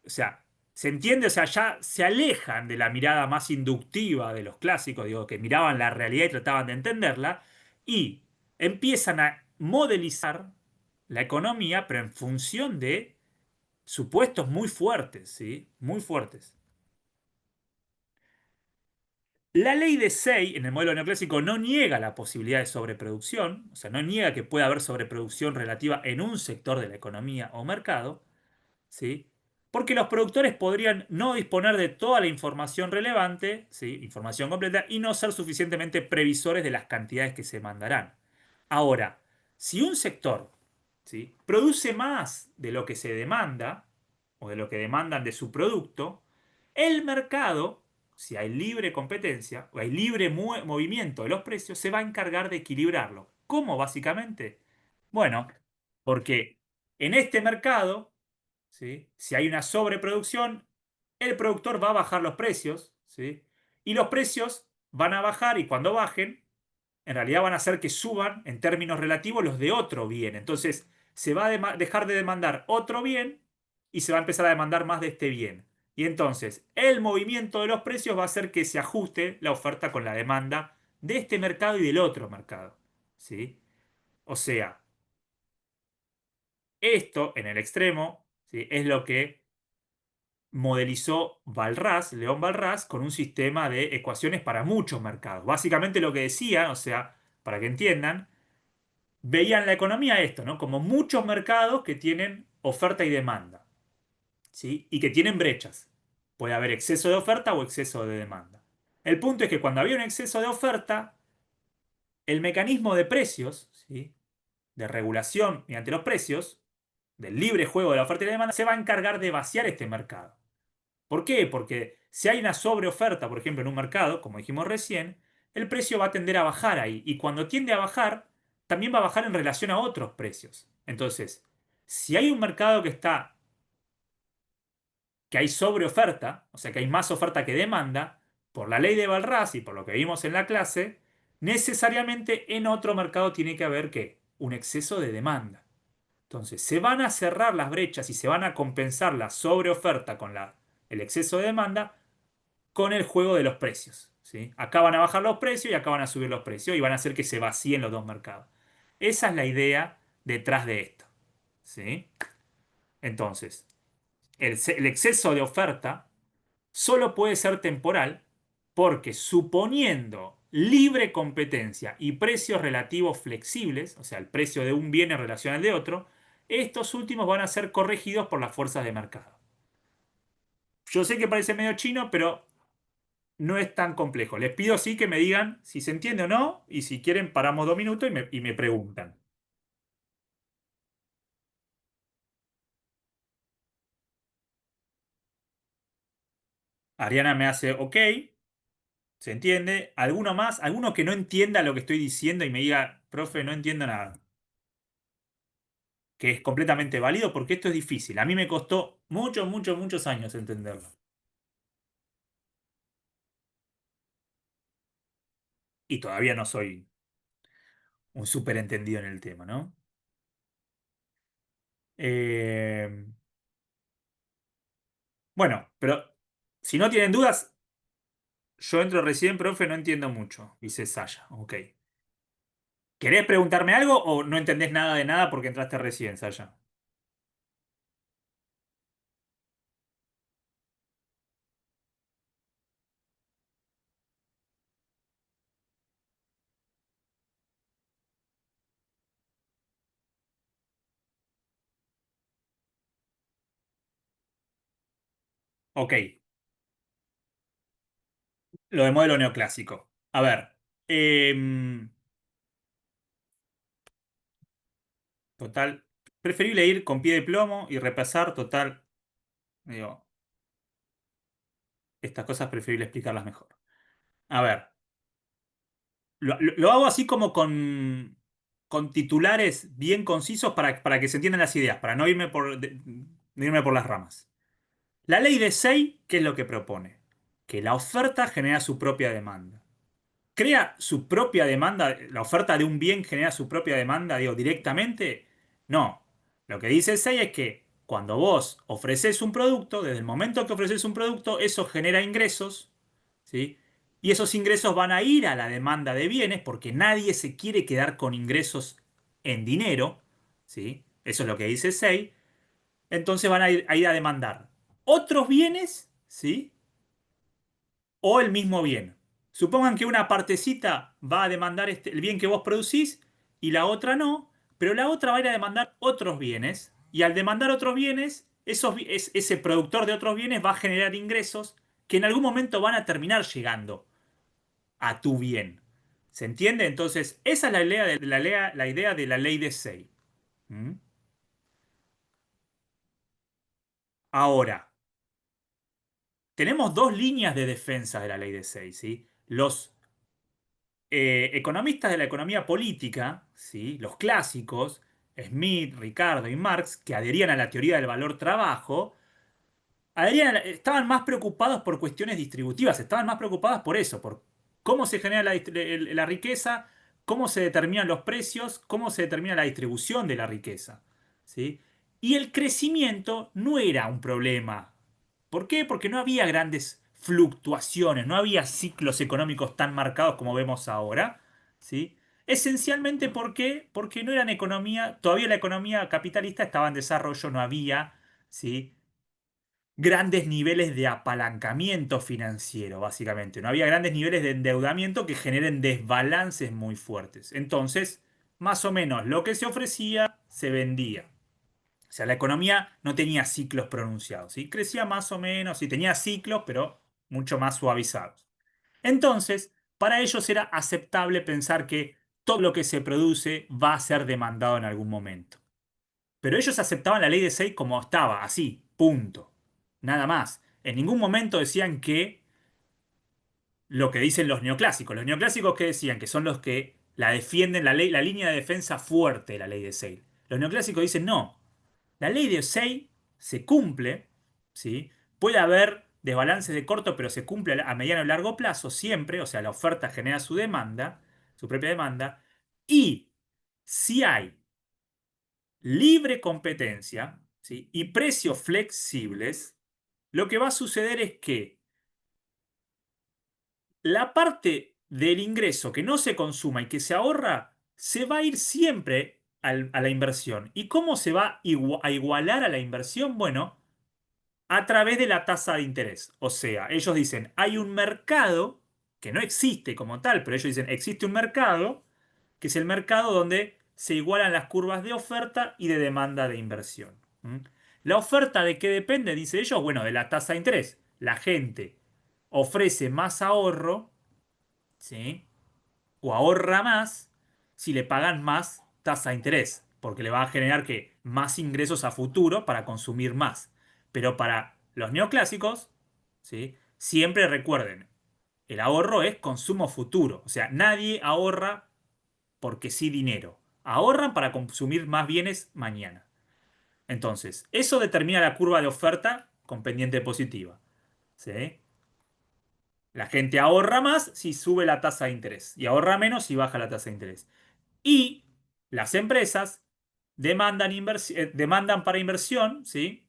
Speaker 1: o sea, se entiende, o sea, ya se alejan de la mirada más inductiva de los clásicos, digo, que miraban la realidad y trataban de entenderla, y empiezan a modelizar la economía, pero en función de supuestos muy fuertes, ¿sí? Muy fuertes. La ley de Say en el modelo neoclásico no niega la posibilidad de sobreproducción, o sea, no niega que pueda haber sobreproducción relativa en un sector de la economía o mercado, ¿sí? Porque los productores podrían no disponer de toda la información relevante, ¿sí? Información completa, y no ser suficientemente previsores de las cantidades que se mandarán. Ahora, si un sector, ¿sí? produce más de lo que se demanda, o de lo que demandan de su producto, el mercado, si hay libre competencia o hay libre movimiento de los precios, se va a encargar de equilibrarlo. ¿Cómo básicamente? Bueno, porque en este mercado, ¿sí? Si hay una sobreproducción, el productor va a bajar los precios, ¿sí? Y los precios van a bajar y cuando bajen, en realidad van a hacer que suban en términos relativos los de otro bien. Entonces, se va a dejar de demandar otro bien y se va a empezar a demandar más de este bien. Y entonces, el movimiento de los precios va a hacer que se ajuste la oferta con la demanda de este mercado y del otro mercado, ¿sí? O sea, esto en el extremo, ¿sí? es lo que modelizó Walras, León Walras, con un sistema de ecuaciones para muchos mercados. Básicamente lo que decía, o sea, para que entiendan, veían la economía esto, ¿no? Como muchos mercados que tienen oferta y demanda, ¿sí? Y que tienen brechas. Puede haber exceso de oferta o exceso de demanda. El punto es que cuando había un exceso de oferta, el mecanismo de precios, ¿sí? De regulación mediante los precios, del libre juego de la oferta y la demanda, se va a encargar de vaciar este mercado. ¿Por qué? Porque si hay una sobreoferta, por ejemplo, en un mercado, como dijimos recién, el precio va a tender a bajar ahí. Y cuando tiende a bajar, también va a bajar en relación a otros precios. Entonces, si hay un mercado que hay sobreoferta, o sea que hay más oferta que demanda, por la ley de Walras y por lo que vimos en la clase, necesariamente en otro mercado tiene que haber ¿qué? Un exceso de demanda. Entonces, se van a cerrar las brechas y se van a compensar la sobreoferta con el exceso de demanda con el juego de los precios, ¿sí? Acá van a bajar los precios y acá van a subir los precios y van a hacer que se vacíen los dos mercados. Esa es la idea detrás de esto, ¿sí? Entonces, el exceso de oferta solo puede ser temporal porque suponiendo libre competencia y precios relativos flexibles, o sea, el precio de un bien en relación al de otro, estos últimos van a ser corregidos por las fuerzas de mercado. Yo sé que parece medio chino, pero no es tan complejo. Les pido sí que me digan si se entiende o no, y si quieren paramos 2 minutos y me preguntan. Ariana me hace ok, se entiende. ¿Alguno más? ¿Alguno que no entienda lo que estoy diciendo y me diga, profe, no entiendo nada? Que es completamente válido porque esto es difícil. A mí me costó muchos, muchos, muchos años entenderlo. Y todavía no soy un súper entendido en el tema, ¿no? Eh, bueno, pero si no tienen dudas, yo entro recién, profe, no entiendo mucho, dice Saya. Ok. ¿Querés preguntarme algo o no entendés nada de nada porque entraste recién, Saya? Ok, lo de modelo neoclásico. A ver, total, preferible ir con pie de plomo y repasar, total, digo, estas cosas preferible explicarlas mejor. A ver, lo hago así como con titulares bien concisos para que se entiendan las ideas, para no irme no irme por las ramas. La ley de Say, ¿qué es lo que propone? Que la oferta genera su propia demanda. ¿Crea su propia demanda? ¿La oferta de un bien genera su propia demanda, digo, directamente? No. Lo que dice el 6 es que cuando vos ofreces un producto, desde el momento que ofreces un producto, eso genera ingresos, ¿sí? Y esos ingresos van a ir a la demanda de bienes porque nadie se quiere quedar con ingresos en dinero, ¿sí? Eso es lo que dice el 6. Entonces van a ir a demandar otros bienes, ¿sí? O el mismo bien. Supongan que una partecita va a demandar el bien que vos producís y la otra no, pero la otra va a ir a demandar otros bienes y al demandar otros bienes, ese productor de otros bienes va a generar ingresos que en algún momento van a terminar llegando a tu bien. ¿Se entiende? Entonces, esa es la idea de la ley de Say. ¿Mm? Ahora, tenemos dos líneas de defensa de la ley de Say, ¿sí? Los economistas de la economía política, ¿sí? Los clásicos, Smith, Ricardo y Marx, que adherían a la teoría del valor trabajo, estaban más preocupados por cuestiones distributivas, estaban más preocupados por eso, por cómo se genera la riqueza, cómo se determinan los precios, cómo se determina la distribución de la riqueza, ¿sí? Y el crecimiento no era un problema. ¿Por qué? Porque no había grandes fluctuaciones, no había ciclos económicos tan marcados como vemos ahora, ¿sí? Esencialmente, ¿por qué? Porque no eran economía, todavía la economía capitalista estaba en desarrollo, no había, ¿sí? Grandes niveles de apalancamiento financiero, básicamente. No había grandes niveles de endeudamiento que generen desbalances muy fuertes. Entonces, más o menos lo que se ofrecía se vendía. O sea, la economía no tenía ciclos pronunciados, ¿sí? Crecía más o menos, sí tenía ciclos, pero mucho más suavizados. Entonces, para ellos era aceptable pensar que todo lo que se produce va a ser demandado en algún momento. Pero ellos aceptaban la ley de Say como estaba, así, punto. Nada más. En ningún momento decían que lo que dicen los neoclásicos. Los neoclásicos que decían que son los que la defienden, la ley, la línea de defensa fuerte de la ley de Say. Los neoclásicos dicen no. La ley de Say se cumple, ¿sí? Puede haber desbalances de corto, pero se cumple a mediano y largo plazo siempre. O sea, la oferta genera su demanda, su propia demanda. Y si hay libre competencia, ¿sí? Y precios flexibles, lo que va a suceder es que la parte del ingreso que no se consuma y que se ahorra se va a ir siempre a la inversión. ¿Y cómo se va a igualar a la inversión? Bueno, a través de la tasa de interés. O sea, ellos dicen, hay un mercado que no existe como tal, pero ellos dicen, existe un mercado, que es el mercado donde se igualan las curvas de oferta y de demanda de inversión. ¿Mm? ¿La oferta de qué depende? Dice ellos, bueno, de la tasa de interés. La gente ofrece más ahorro, ¿sí? O ahorra más si le pagan más tasa de interés, porque le va a generar que más ingresos a futuro para consumir más. Pero para los neoclásicos, ¿sí? Siempre recuerden, el ahorro es consumo futuro, o sea, nadie ahorra porque sí dinero. Ahorran para consumir más bienes mañana. Entonces, eso determina la curva de oferta con pendiente positiva, ¿sí? La gente ahorra más si sube la tasa de interés y ahorra menos si baja la tasa de interés. Y las empresas demandan para inversión, ¿sí?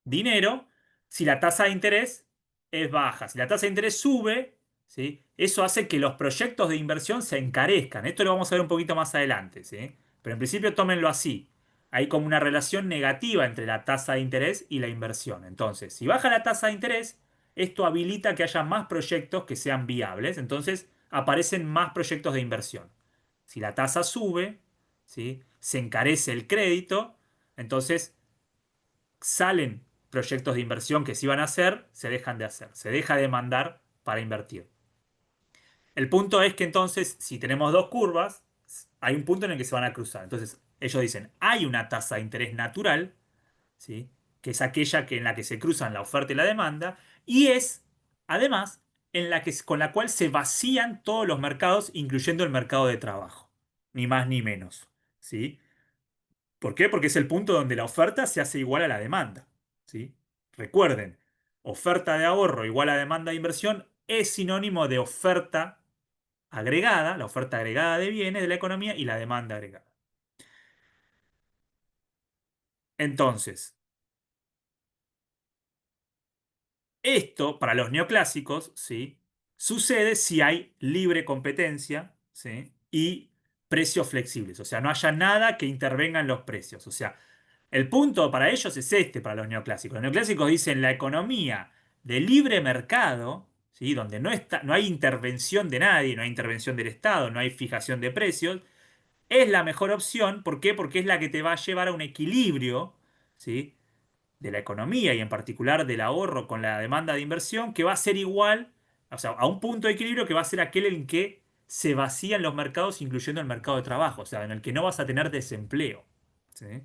Speaker 1: Dinero si la tasa de interés es baja. Si la tasa de interés sube, ¿sí? Eso hace que los proyectos de inversión se encarezcan. Esto lo vamos a ver un poquito más adelante, ¿sí? Pero en principio tómenlo así. Hay como una relación negativa entre la tasa de interés y la inversión. Entonces, si baja la tasa de interés, esto habilita que haya más proyectos que sean viables. Entonces, aparecen más proyectos de inversión. Si la tasa sube, ¿sí? Se encarece el crédito, entonces salen proyectos de inversión que se iban a hacer, se dejan de hacer, se deja de mandar para invertir. El punto es que entonces, si tenemos dos curvas, hay un punto en el que se van a cruzar. Entonces, ellos dicen, hay una tasa de interés natural, ¿sí? Que es aquella en la que se cruzan la oferta y la demanda, y es, además, con la cual se vacían todos los mercados, incluyendo el mercado de trabajo. Ni más ni menos, ¿sí? ¿Por qué? Porque es el punto donde la oferta se hace igual a la demanda, ¿sí? Recuerden, oferta de ahorro igual a demanda de inversión es sinónimo de oferta agregada, la oferta agregada de bienes de la economía y la demanda agregada. Entonces, esto para los neoclásicos, ¿sí? Sucede si hay libre competencia, ¿sí? Y precios flexibles, o sea, no haya nada que intervenga en los precios. O sea, el punto para ellos es este, para los neoclásicos. Los neoclásicos dicen la economía de libre mercado, ¿sí? Donde no hay intervención de nadie, no hay intervención del Estado, no hay fijación de precios, es la mejor opción. ¿Por qué? Porque es la que te va a llevar a un equilibrio, ¿sí? De la economía y en particular del ahorro con la demanda de inversión, que va a ser igual, o sea, a un punto de equilibrio que va a ser aquel en que se vacían los mercados, incluyendo el mercado de trabajo, o sea, en el que no vas a tener desempleo, ¿sí?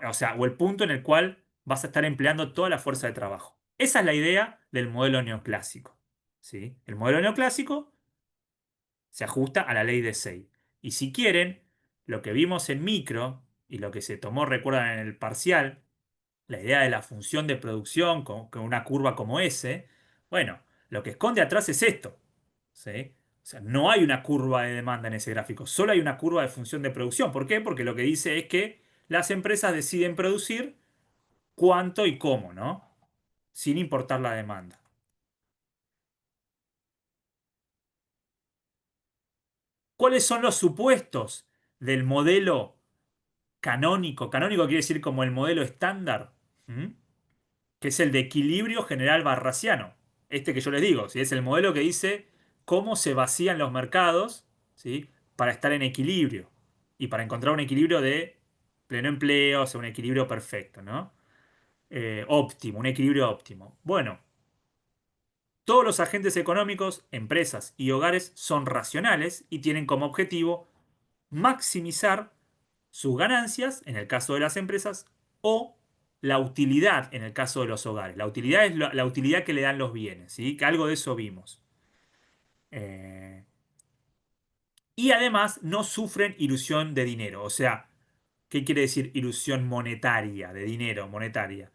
Speaker 1: O sea, o el punto en el cual vas a estar empleando toda la fuerza de trabajo. Esa es la idea del modelo neoclásico, ¿sí? El modelo neoclásico se ajusta a la ley de Say. Y si quieren, lo que vimos en micro y lo que se tomó, recuerdan, en el parcial, la idea de la función de producción con una curva como S, bueno, lo que esconde atrás es esto, ¿sí? O sea, no hay una curva de demanda en ese gráfico, solo hay una curva de función de producción. ¿Por qué? Porque lo que dice es que las empresas deciden producir cuánto y cómo, ¿no? Sin importar la demanda. ¿Cuáles son los supuestos del modelo canónico? Canónico quiere decir como el modelo estándar. ¿Mm? Que es el de equilibrio general barrasiano. Este que yo les digo, ¿sí? Es el modelo que dice cómo se vacían los mercados, ¿sí? Para estar en equilibrio y para encontrar un equilibrio de pleno empleo, o sea, un equilibrio perfecto, ¿no? Óptimo, un equilibrio óptimo. Bueno, todos los agentes económicos, empresas y hogares son racionales y tienen como objetivo maximizar sus ganancias, en el caso de las empresas, o la utilidad, en el caso de los hogares. La utilidad es la utilidad que le dan los bienes, ¿sí? Que algo de eso vimos. Eh, y además no sufren ilusión de dinero. O sea, ¿qué quiere decir ilusión monetaria, de dinero, monetaria?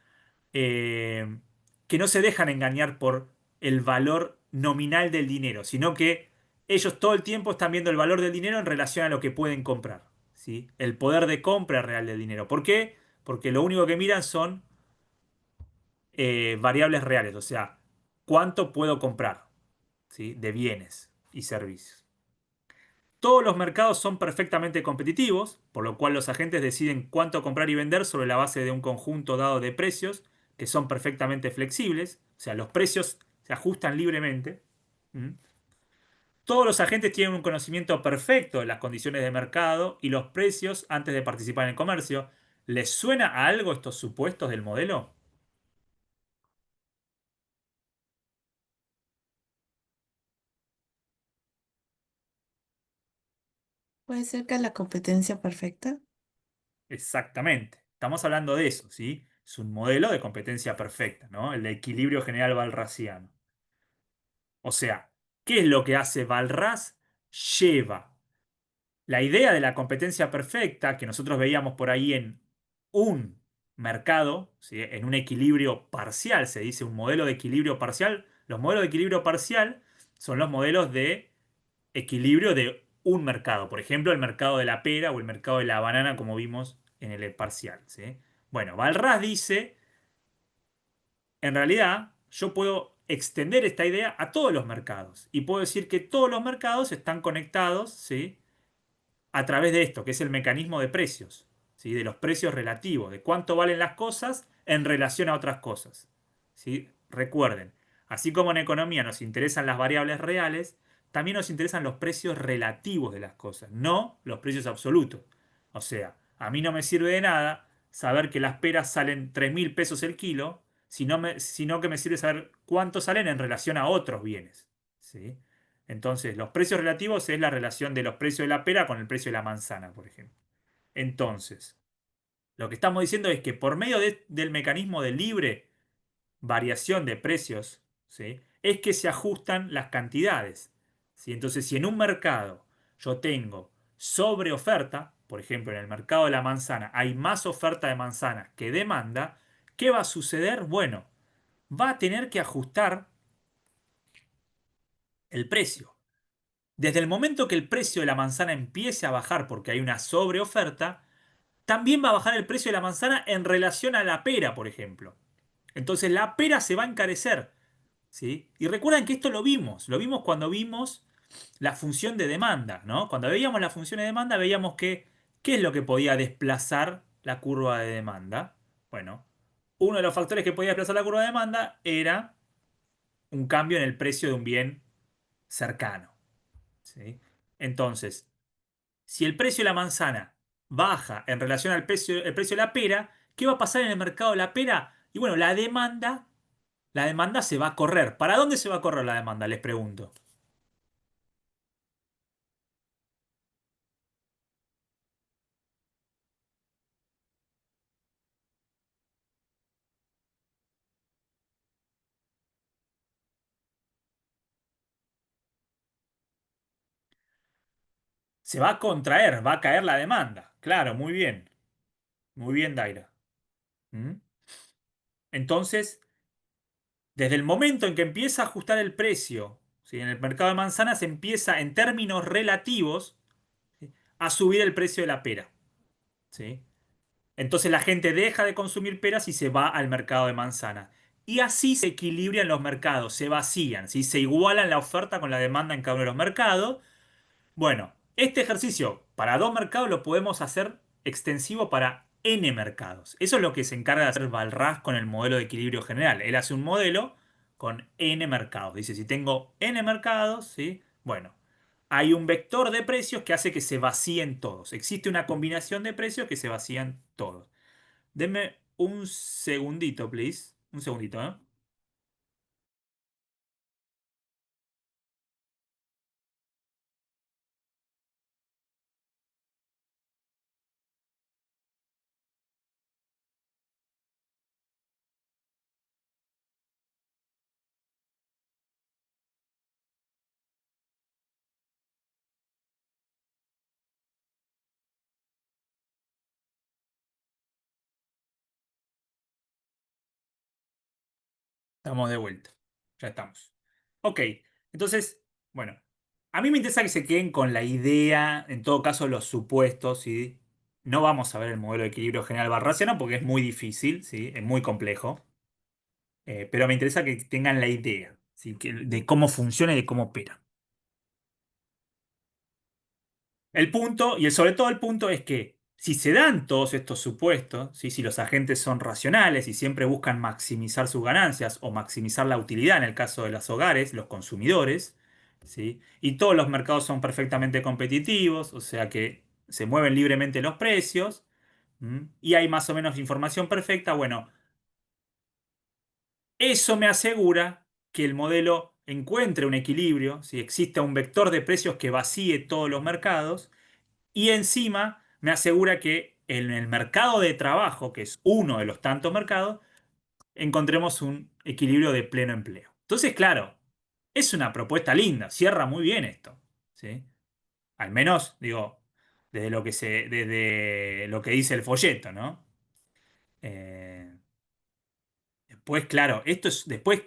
Speaker 1: eh, que no se dejan engañar por el valor nominal del dinero, sino que ellos todo el tiempo están viendo el valor del dinero en relación a lo que pueden comprar, ¿sí? El poder de compra real del dinero. ¿Por qué? Porque lo único que miran son variables reales, o sea, cuánto puedo comprar, ¿sí? De bienes y servicios. Todos los mercados son perfectamente competitivos, por lo cual los agentes deciden cuánto comprar y vender sobre la base de un conjunto dado de precios que son perfectamente flexibles, o sea, los precios se ajustan libremente. ¿Mm? Todos los agentes tienen un conocimiento perfecto de las condiciones de mercado y los precios antes de participar en el comercio. ¿Les suena a algo estos supuestos del modelo?
Speaker 3: Puede ser que la competencia perfecta.
Speaker 1: Exactamente. Estamos hablando de eso, ¿sí? Es un modelo de competencia perfecta, ¿no? El de equilibrio general balrasiano. O sea, ¿qué es lo que hace Balras? Lleva la idea de la competencia perfecta que nosotros veíamos por ahí en un mercado, ¿sí? En un equilibrio parcial, se dice un modelo de equilibrio parcial. Los modelos de equilibrio parcial son los modelos de equilibrio de un mercado. Por ejemplo, el mercado de la pera o el mercado de la banana, como vimos en el parcial, ¿sí? Bueno, Balras dice en realidad, yo puedo extender esta idea a todos los mercados y puedo decir que todos los mercados están conectados, ¿sí? A través de esto, que es el mecanismo de precios, ¿sí? De los precios relativos, de cuánto valen las cosas en relación a otras cosas, ¿sí? Recuerden, así como en economía nos interesan las variables reales, también nos interesan los precios relativos de las cosas, no los precios absolutos. O sea, a mí no me sirve de nada saber que las peras salen 3.000 pesos el kilo, sino que me sirve saber cuánto salen en relación a otros bienes, ¿sí? Entonces, los precios relativos es la relación de los precios de la pera con el precio de la manzana, por ejemplo. Entonces, lo que estamos diciendo es que por medio del mecanismo de libre variación de precios, ¿sí? Es que se ajustan las cantidades, ¿sí? Entonces, si en un mercado yo tengo sobreoferta, por ejemplo, en el mercado de la manzana hay más oferta de manzanas que demanda, ¿qué va a suceder? Bueno, va a tener que ajustar el precio. Desde el momento que el precio de la manzana empiece a bajar porque hay una sobreoferta, también va a bajar el precio de la manzana en relación a la pera, por ejemplo. Entonces la pera se va a encarecer, ¿sí? Y recuerden que esto lo vimos cuando vimos la función de demanda, ¿no? Cuando veíamos la función de demanda veíamos que, ¿qué es lo que podía desplazar la curva de demanda? Bueno, uno de los factores que podía desplazar la curva de demanda era un cambio en el precio de un bien cercano. ¿Sí? Entonces, si el precio de la manzana baja en relación al precio, el precio de la pera, ¿qué va a pasar en el mercado de la pera? Y bueno, la demanda se va a correr. ¿Para dónde se va a correr la demanda? Les pregunto. Se va a contraer, va a caer la demanda. Claro, muy bien. Muy bien, Daira. ¿Mm? Entonces, desde el momento en que empieza a ajustar el precio, ¿sí? En el mercado de manzanas empieza en términos relativos, ¿sí? A subir el precio de la pera. ¿Sí? Entonces la gente deja de consumir peras y se va al mercado de manzana. Y así se equilibran los mercados, se vacían, ¿sí? Se igualan la oferta con la demanda en cada uno de los mercados. Bueno, este ejercicio para dos mercados lo podemos hacer extensivo para n mercados. Eso es lo que se encarga de hacer Balraj con el modelo de equilibrio general. Él hace un modelo con n mercados. Dice, si tengo n mercados, ¿sí? Bueno, hay un vector de precios que hace que se vacíen todos. Existe una combinación de precios que se vacían todos. Denme un segundito, please. Un segundito, ¿eh? Estamos de vuelta. Ya estamos. Ok, entonces, bueno, a mí me interesa que se queden con la idea, en todo caso, los supuestos, ¿sí? No vamos a ver el modelo de equilibrio general barrasiano porque es muy difícil, ¿sí? Es muy complejo. Pero me interesa que tengan la idea, ¿sí? De cómo funciona y de cómo opera. El punto, sobre todo el punto es que si se dan todos estos supuestos, ¿sí? Si los agentes son racionales y siempre buscan maximizar sus ganancias o maximizar la utilidad en el caso de los hogares, los consumidores, ¿sí? Y todos los mercados son perfectamente competitivos, o sea que se mueven libremente los precios, ¿m? Y hay más o menos información perfecta, bueno, eso me asegura que el modelo encuentre un equilibrio, si exista un vector de precios que vacíe todos los mercados y encima me asegura que en el mercado de trabajo, que es uno de los tantos mercados, encontremos un equilibrio de pleno empleo. Entonces, claro, es una propuesta linda, cierra muy bien esto, ¿sí? Al menos, digo, desde lo que dice el folleto, ¿no? Eh, Después, claro, esto es, después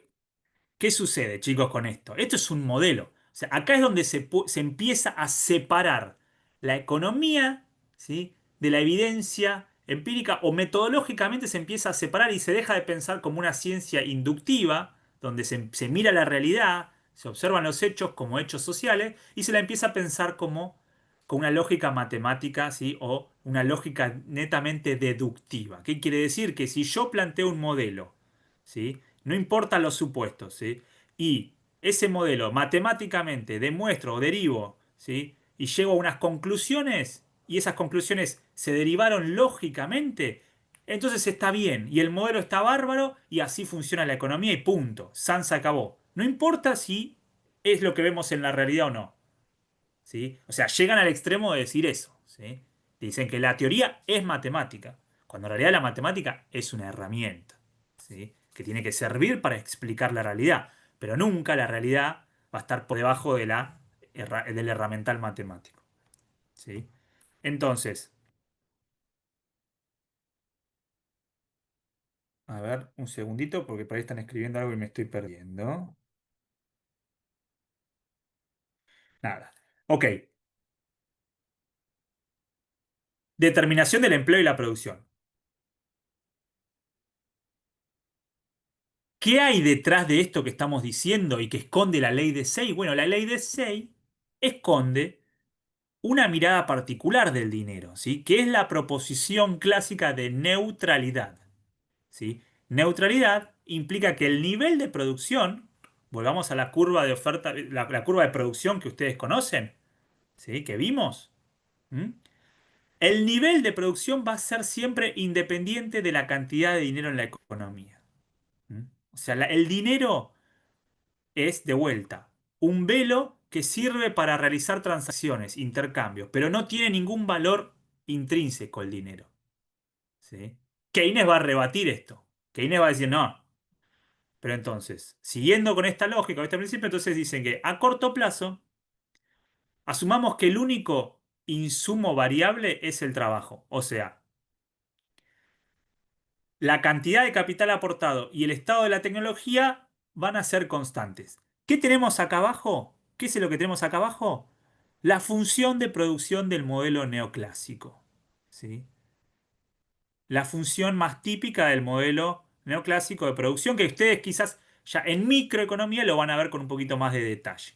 Speaker 1: ¿qué sucede, chicos, con esto? Esto es un modelo. O sea, acá es donde se empieza a separar la economía, ¿sí? De la evidencia empírica o metodológicamente se empieza a separar y se deja de pensar como una ciencia inductiva, donde se mira la realidad, se observan los hechos como hechos sociales y se la empieza a pensar como con una lógica matemática, ¿sí? O una lógica netamente deductiva. ¿Qué quiere decir? Que si yo planteo un modelo, ¿sí? No importan los supuestos, ¿sí? Y ese modelo matemáticamente demuestro o derivo, ¿sí? Y llego a unas conclusiones y esas conclusiones se derivaron lógicamente, entonces está bien y el modelo está bárbaro y así funciona la economía y punto. San se acabó. No importa si es lo que vemos en la realidad o no, ¿sí? O sea, llegan al extremo de decir eso, ¿sí? Dicen que la teoría es matemática, cuando en realidad la matemática es una herramienta, ¿sí? Que tiene que servir para explicar la realidad, pero nunca la realidad va a estar por debajo de del herramental matemático, ¿sí? Entonces, a ver, un segundito, porque por ahí están escribiendo algo y me estoy perdiendo. Nada. Ok, determinación del empleo y la producción. ¿Qué hay detrás de esto que estamos diciendo y que esconde la ley de Say? Bueno, la ley de Say esconde una mirada particular del dinero, ¿sí? Que es la proposición clásica de neutralidad, ¿sí? Neutralidad implica que el nivel de producción Volvamos a la curva de oferta, la curva de producción que ustedes conocen, ¿sí? Que vimos. ¿Mm? El nivel de producción va a ser siempre independiente de la cantidad de dinero en la economía. ¿Mm? O sea, el dinero es, de vuelta, un velo que sirve para realizar transacciones, intercambios, pero no tiene ningún valor intrínseco el dinero. ¿Sí? Keynes va a rebatir esto. Keynes va a decir, no. Pero entonces, siguiendo con esta lógica, con este principio, entonces dicen que a corto plazo, asumamos que el único insumo variable es el trabajo. O sea, la cantidad de capital aportado y el estado de la tecnología van a ser constantes. ¿Qué tenemos acá abajo? ¿Qué es lo que tenemos acá abajo? La función de producción del modelo neoclásico. ¿Sí? La función más típica del modelo neoclásico de producción, que ustedes quizás ya en microeconomía lo van a ver con un poquito más de detalle.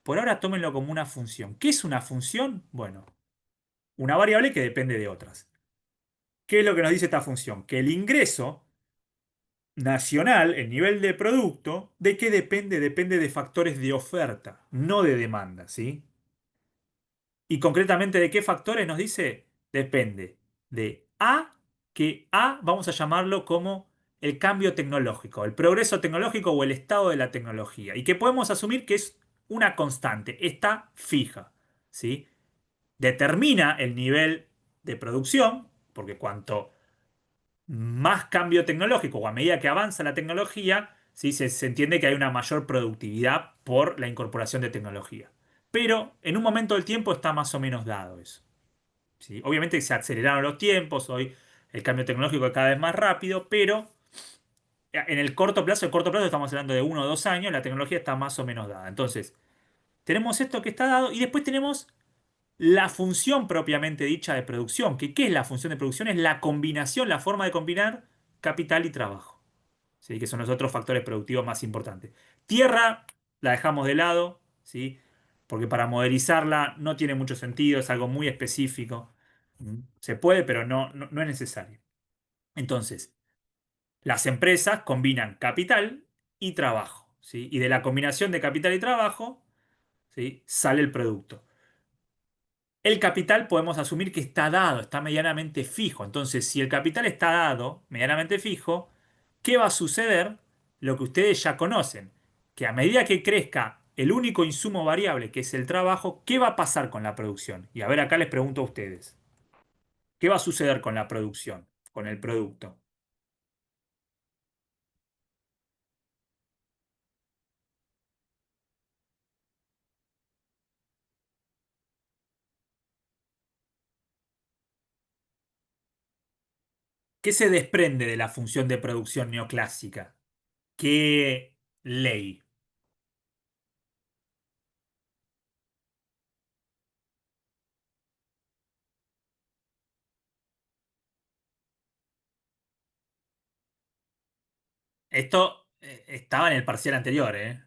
Speaker 1: Por ahora tómenlo como una función. ¿Qué es una función? Bueno, una variable que depende de otras. ¿Qué es lo que nos dice esta función? Que el ingreso nacional, el nivel de producto, ¿de qué depende? Depende de factores de oferta, no de demanda, ¿sí? Y concretamente, ¿de qué factores nos dice? Depende de A, que A vamos a llamarlo como el cambio tecnológico, el progreso tecnológico o el estado de la tecnología. Y que podemos asumir que es una constante, está fija, ¿sí? Determina el nivel de producción, porque cuanto más cambio tecnológico o a medida que avanza la tecnología, ¿sí? Se entiende que hay una mayor productividad por la incorporación de tecnología. Pero en un momento del tiempo está más o menos dado eso. ¿Sí? Obviamente se aceleraron los tiempos, hoy el cambio tecnológico es cada vez más rápido, pero en el corto plazo estamos hablando de 1 o 2 años, la tecnología está más o menos dada. Entonces, tenemos esto que está dado y después tenemos la función propiamente dicha de producción. ¿Qué es la función de producción? Es la combinación, la forma de combinar capital y trabajo. ¿Sí? Que son los otros factores productivos más importantes. Tierra la dejamos de lado, ¿sí? Porque para modelizarla no tiene mucho sentido, es algo muy específico. ¿Mm? Se puede, pero no es necesario. Entonces, las empresas combinan capital y trabajo, ¿sí? Y de la combinación de capital y trabajo, ¿sí? Sale el producto. El capital podemos asumir que está dado, está medianamente fijo. Entonces, si el capital está dado, medianamente fijo, ¿qué va a suceder? Lo que ustedes ya conocen, que a medida que crezca el único insumo variable, que es el trabajo, ¿qué va a pasar con la producción? Y a ver, acá les pregunto a ustedes, ¿qué va a suceder con la producción, con el producto? ¿Qué se desprende de la función de producción neoclásica? ¿Qué ley? Esto estaba en el parcial anterior, ¿eh?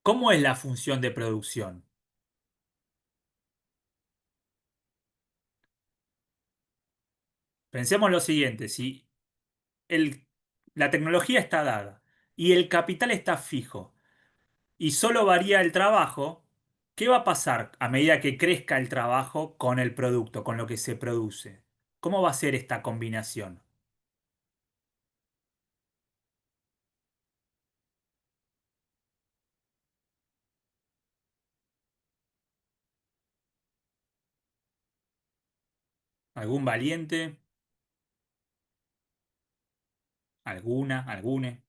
Speaker 1: ¿Cómo es la función de producción? Pensemos lo siguiente, si el- la tecnología está dada y el capital está fijo y solo varía el trabajo, ¿qué va a pasar a medida que crezca el trabajo con el producto, con lo que se produce? ¿Cómo va a ser esta combinación? ¿Algún valiente? ¿Alguna? ¿Algune?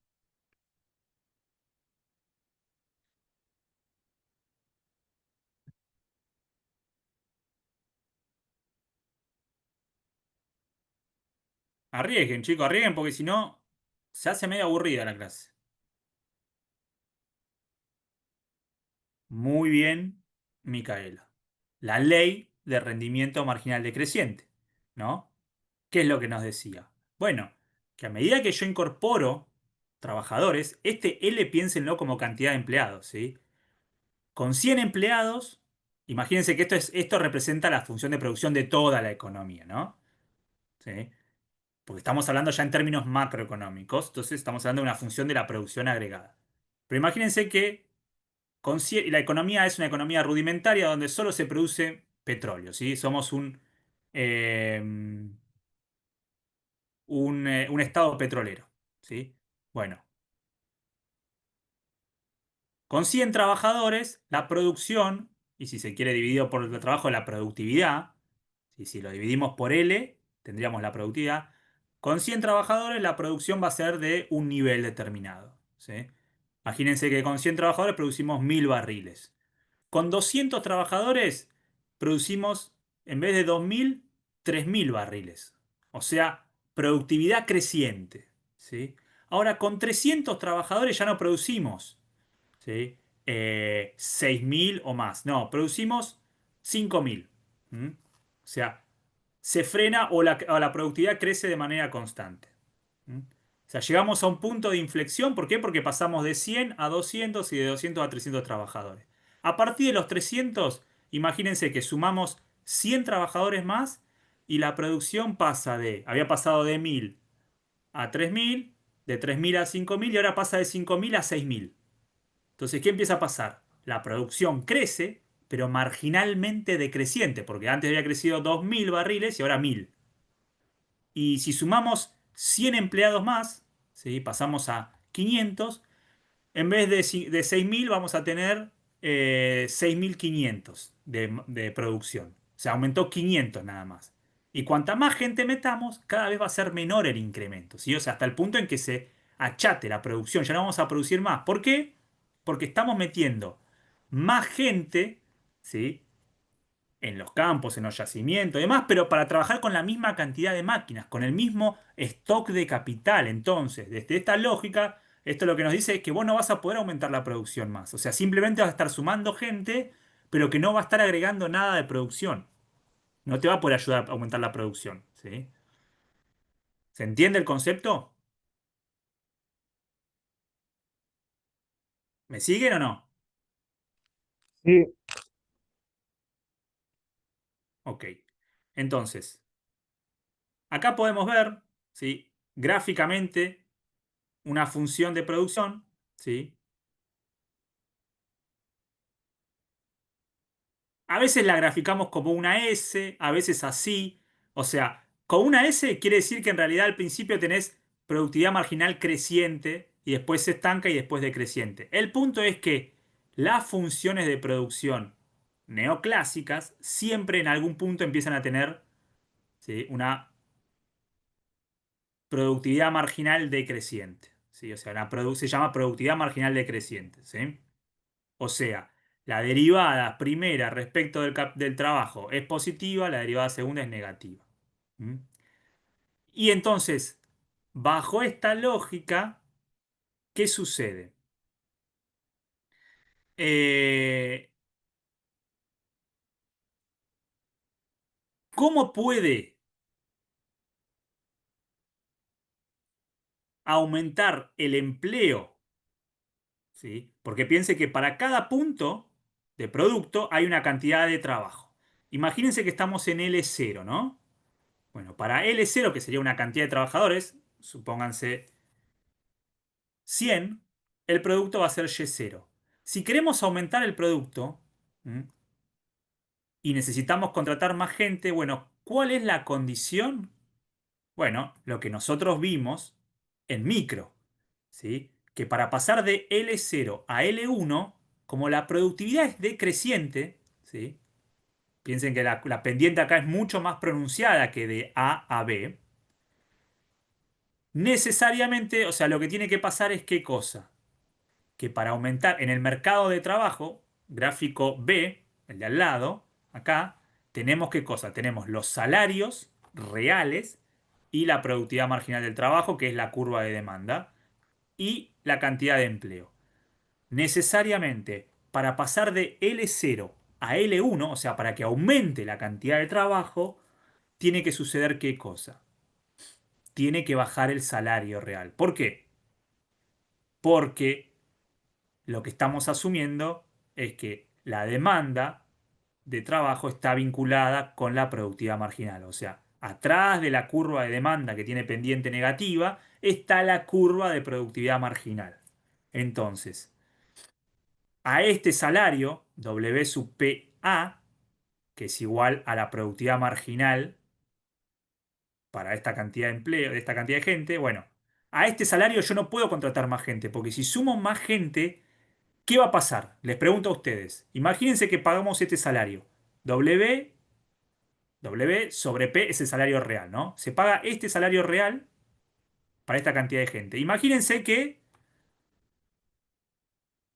Speaker 1: Arriesguen, chicos, arriesguen porque si no se hace medio aburrida la clase. Muy bien, Micaela. La ley de rendimiento marginal decreciente, ¿no? ¿Qué es lo que nos decía? Bueno, que a medida que yo incorporo trabajadores, este L piénsenlo como cantidad de empleados, ¿sí? Con 100 empleados, imagínense que esto representa la función de producción de toda la economía, ¿no? ¿Sí? porque estamos hablando ya en términos macroeconómicos, entonces estamos hablando de una función de la producción agregada. Pero imagínense que la economía es una economía rudimentaria donde solo se produce petróleo, ¿sí? Somos eh, un estado petrolero, ¿sí? Bueno, con 100 trabajadores, la producción, y si se quiere dividido por el trabajo, la productividad, y si lo dividimos por L, tendríamos la productividad. Con 100 trabajadores, la producción va a ser de un nivel determinado, ¿sí? Imagínense que con 100 trabajadores producimos 1000 barriles. Con 200 trabajadores producimos, en vez de 2000, 3000 barriles. O sea, productividad creciente, ¿sí? Ahora, con 300 trabajadores ya no producimos, ¿sí? 6000 o más. No, producimos 5000. ¿Mm? O sea, se frena o la productividad crece de manera constante. ¿Mm? O sea, llegamos a un punto de inflexión. ¿Por qué? Porque pasamos de 100 a 200 y de 200 a 300 trabajadores. A partir de los 300, imagínense que sumamos 100 trabajadores más y la producción había pasado de 1000 a 3000, de 3000 a 5000 y ahora pasa de 5000 a 6000. Entonces, ¿qué empieza a pasar? La producción crece, pero marginalmente decreciente, porque antes había crecido 2000 barriles y ahora 1000. Y si sumamos 100 empleados más, ¿sí? Pasamos a 500, en vez de 6000 vamos a tener 6500 de producción. O sea, aumentó 500 nada más. Y cuanta más gente metamos, cada vez va a ser menor el incremento, ¿sí? O sea, hasta el punto en que se achate la producción. Ya no vamos a producir más. ¿Por qué? Porque estamos metiendo más gente, ¿sí? En los campos, en los yacimientos y demás, pero para trabajar con la misma cantidad de máquinas, con el mismo stock de capital. Entonces, desde esta lógica, esto lo que nos dice es que vos no vas a poder aumentar la producción más. O sea, simplemente vas a estar sumando gente, pero que no va a estar agregando nada de producción. No te va a poder ayudar a aumentar la producción, ¿sí? ¿Se entiende el concepto? ¿Me siguen o no?
Speaker 2: Sí,
Speaker 1: Ok. Entonces, acá podemos ver, ¿sí? Gráficamente una función de producción, ¿sí? A veces la graficamos como una S, a veces así. O sea, con una S quiere decir que en realidad al principio tenés productividad marginal creciente y después se estanca y después decreciente. El punto es que las funciones de producción neoclásicas siempre en algún punto empiezan a tener, ¿sí? Una productividad marginal decreciente, ¿sí? O sea, se llama productividad marginal decreciente, ¿sí? O sea, la derivada primera respecto del trabajo es positiva, la derivada segunda es negativa. ¿Mm? Y entonces, bajo esta lógica, ¿qué sucede? Eh, ¿Cómo puede aumentar el empleo? ¿Sí? Porque piense que para cada punto de producto hay una cantidad de trabajo. Imagínense que estamos en L0, ¿no? Bueno, para L0, que sería una cantidad de trabajadores, supónganse 100, el producto va a ser Y0. Si queremos aumentar el producto, ¿m? Y necesitamos contratar más gente, bueno, ¿cuál es la condición? Bueno, lo que nosotros vimos en micro, ¿sí? Que para pasar de L0 a L1, como la productividad es decreciente, ¿sí? Piensen que la pendiente acá es mucho más pronunciada que de A a B. Necesariamente, o sea, lo que tiene que pasar es qué cosa. Que para aumentar en el mercado de trabajo, gráfico B, el de al lado, acá, tenemos qué cosa? Tenemos los salarios reales y la productividad marginal del trabajo, que es la curva de demanda, y la cantidad de empleo. Necesariamente, para pasar de L0 a L1, o sea, para que aumente la cantidad de trabajo, tiene que suceder qué cosa? Tiene que bajar el salario real. ¿Por qué? Porque lo que estamos asumiendo es que la demanda de trabajo está vinculada con la productividad marginal. O sea, Atrás de la curva de demanda que tiene pendiente negativa está la curva de productividad marginal. Entonces, a este salario, W sub PA, que es igual a la productividad marginal para esta cantidad de empleo, de esta cantidad de gente, bueno, a este salario yo no puedo contratar más gente, porque si sumo más gente, ¿qué va a pasar? Les pregunto a ustedes. Imagínense que pagamos este salario. W sobre P es el salario real, ¿no? Se paga este salario real para esta cantidad de gente. Imagínense que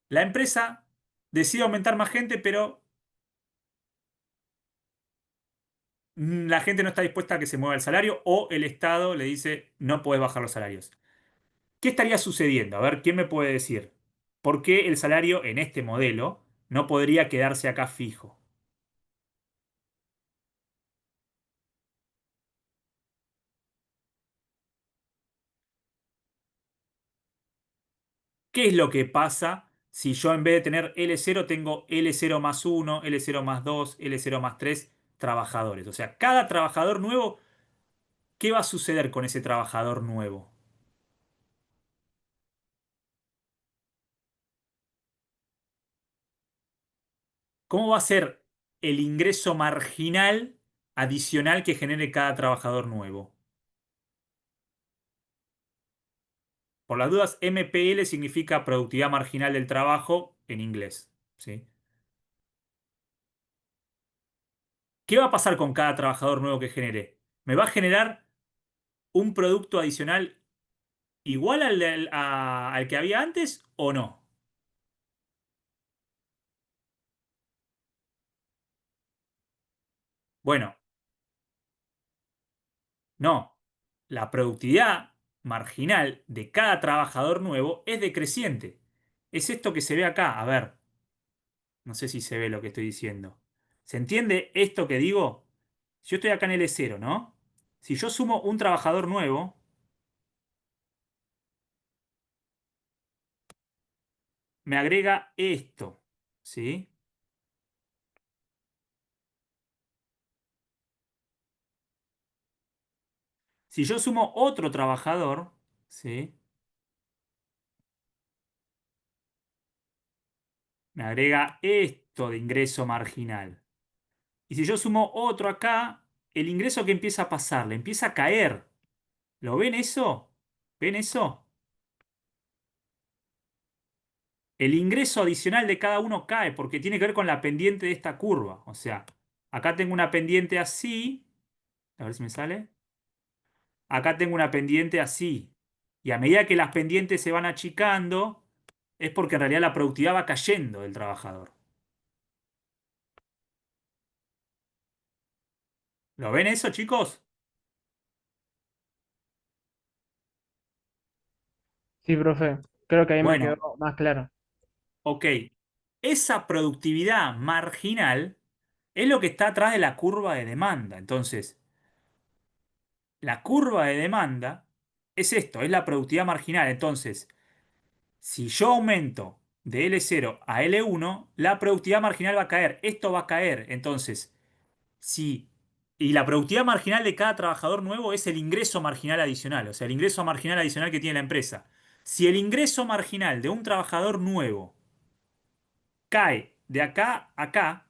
Speaker 1: la empresa decide aumentar más gente, pero la gente no está dispuesta a que se mueva el salario o el Estado le dice no puedes bajar los salarios. ¿Qué estaría sucediendo? A ver, ¿quién me puede decir? ¿Por qué el salario en este modelo no podría quedarse acá fijo? ¿Qué es lo que pasa si yo en vez de tener L0 tengo L0 más 1, L0 más 2, L0 más 3 trabajadores? O sea, cada trabajador nuevo, ¿qué va a suceder con ese trabajador nuevo? ¿Cómo va a ser el ingreso marginal adicional que genere cada trabajador nuevo? Por las dudas, MPL significa productividad marginal del trabajo en inglés, ¿sí? ¿Qué va a pasar con cada trabajador nuevo que genere? ¿Me va a generar un producto adicional igual al que había antes o no? Bueno, no. La productividad marginal de cada trabajador nuevo es decreciente. Es esto que se ve acá. A ver, no sé si se ve lo que estoy diciendo. ¿Se entiende esto que digo? Si yo estoy acá en L0, ¿no? Si yo sumo un trabajador nuevo, me agrega esto, ¿sí? Si yo sumo otro trabajador, ¿sí? Me agrega esto de ingreso marginal. Y si yo sumo otro acá, el ingreso que empieza a pasar, le empieza a caer. ¿Lo ven eso? ¿Ven eso? El ingreso adicional de cada uno cae porque tiene que ver con la pendiente de esta curva. O sea, acá tengo una pendiente así. A ver si me sale. Acá tengo una pendiente así. Y a medida que las pendientes se van achicando, es porque en realidad la productividad va cayendo del trabajador. ¿Lo ven eso, chicos?
Speaker 2: Sí, profe. Creo que ahí me
Speaker 1: Bueno,
Speaker 2: quedó más claro.
Speaker 1: ok. Esa productividad marginal es lo que está atrás de la curva de demanda. Entonces, la curva de demanda es esto, es la productividad marginal. Entonces, si yo aumento de L0 a L1, la productividad marginal va a caer. Esto va a caer. Entonces, si... Y la productividad marginal de cada trabajador nuevo es el ingreso marginal adicional, o sea, el ingreso marginal adicional que tiene la empresa. Si el ingreso marginal de un trabajador nuevo cae de acá a acá,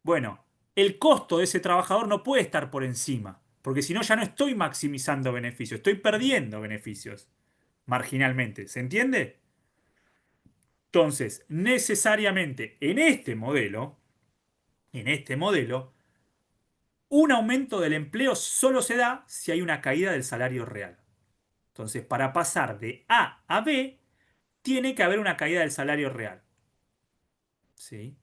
Speaker 1: bueno, el costo de ese trabajador no puede estar por encima, porque si no ya no estoy maximizando beneficios, estoy perdiendo beneficios marginalmente. ¿Se entiende? Entonces, necesariamente en este modelo, un aumento del empleo solo se da si hay una caída del salario real. Entonces, para pasar de A a B, tiene que haber una caída del salario real. ¿Sí?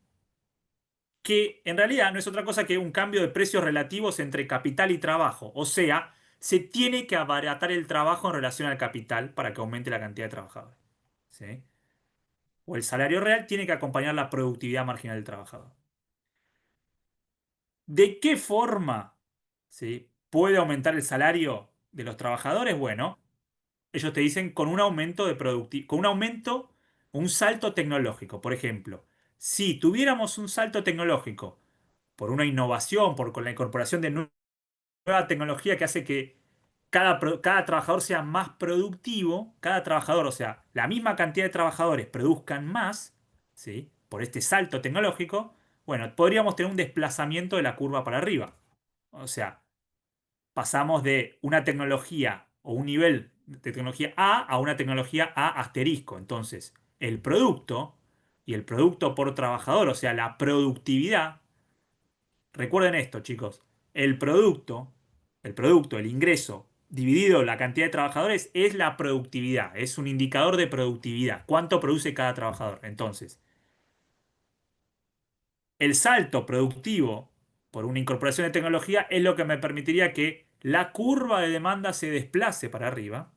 Speaker 1: Que en realidad no es otra cosa que un cambio de precios relativos entre capital y trabajo. O sea, se tiene que abaratar el trabajo en relación al capital para que aumente la cantidad de trabajadores. ¿Sí? O el salario real tiene que acompañar la productividad marginal del trabajador. ¿De qué forma, ¿sí?, puede aumentar el salario de los trabajadores? Bueno, ellos te dicen con un aumento de con un aumento, un salto tecnológico. Por ejemplo, si tuviéramos un salto tecnológico por una innovación, por con la incorporación de nueva tecnología que hace que cada trabajador sea más productivo, cada trabajador, o sea, la misma cantidad de trabajadores produzcan más, ¿sí? Por este salto tecnológico, bueno, podríamos tener un desplazamiento de la curva para arriba. O sea, pasamos de una tecnología o un nivel de tecnología A una tecnología A asterisco. Entonces, el producto y el producto por trabajador, o sea, la productividad. Recuerden esto, chicos. El producto, el ingreso, dividido la cantidad de trabajadores, es la productividad. Es un indicador de productividad. ¿Cuánto produce cada trabajador? Entonces, el salto productivo por una incorporación de tecnología es lo que me permitiría que la curva de demanda se desplace para arriba,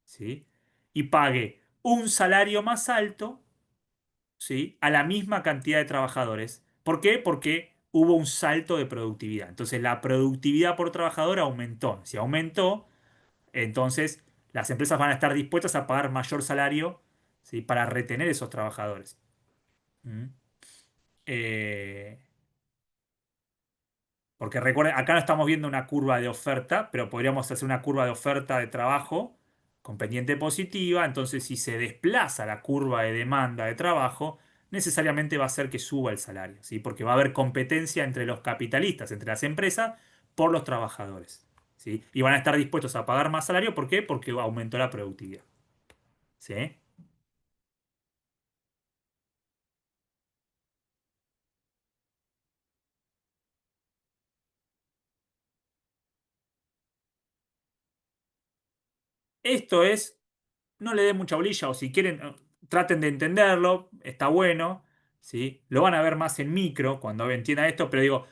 Speaker 1: ¿sí? Y pague un salario más alto, ¿sí? A la misma cantidad de trabajadores. ¿Por qué? Porque hubo un salto de productividad. Entonces la productividad por trabajador aumentó. Si aumentó, entonces las empresas van a estar dispuestas a pagar mayor salario, ¿sí? Para retener esos trabajadores. ¿Mm? Eh, Porque recuerden, acá no estamos viendo una curva de oferta, pero podríamos hacer una curva de oferta de trabajo con pendiente positiva. Entonces, si se desplaza la curva de demanda de trabajo, necesariamente va a hacer que suba el salario, ¿sí? Porque va a haber competencia entre los capitalistas, entre las empresas, por los trabajadores, ¿sí? Y van a estar dispuestos a pagar más salario. ¿Por qué? Porque aumentó la productividad, ¿sí? Esto es, no le den mucha bolilla, o si quieren, traten de entenderlo, está bueno, ¿sí? Lo van a ver más en micro cuando entiendan esto, pero digo,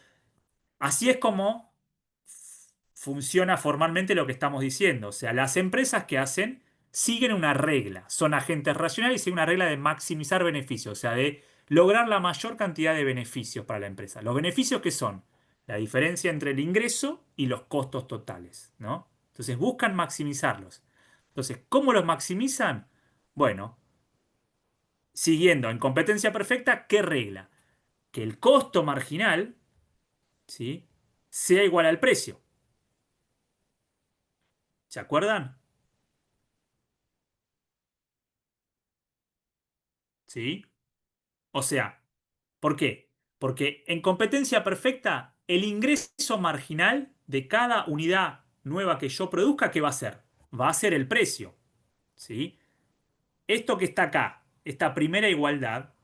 Speaker 1: así es como funciona formalmente lo que estamos diciendo. O sea, las empresas que hacen siguen una regla, son agentes racionales y siguen una regla de maximizar beneficios, o sea, de lograr la mayor cantidad de beneficios para la empresa. ¿Los beneficios qué son? La diferencia entre el ingreso y los costos totales, ¿no? Entonces buscan maximizarlos. Entonces, ¿cómo los maximizan? Bueno, siguiendo en competencia perfecta, ¿qué regla? Que el costo marginal, ¿sí? Sea igual al precio. ¿Se acuerdan? ¿Sí? O sea, ¿por qué? Porque en competencia perfecta, el ingreso marginal de cada unidad nueva que yo produzca, ¿qué va a ser? Va a ser el precio, ¿sí? Esto que está acá, esta primera igualdad,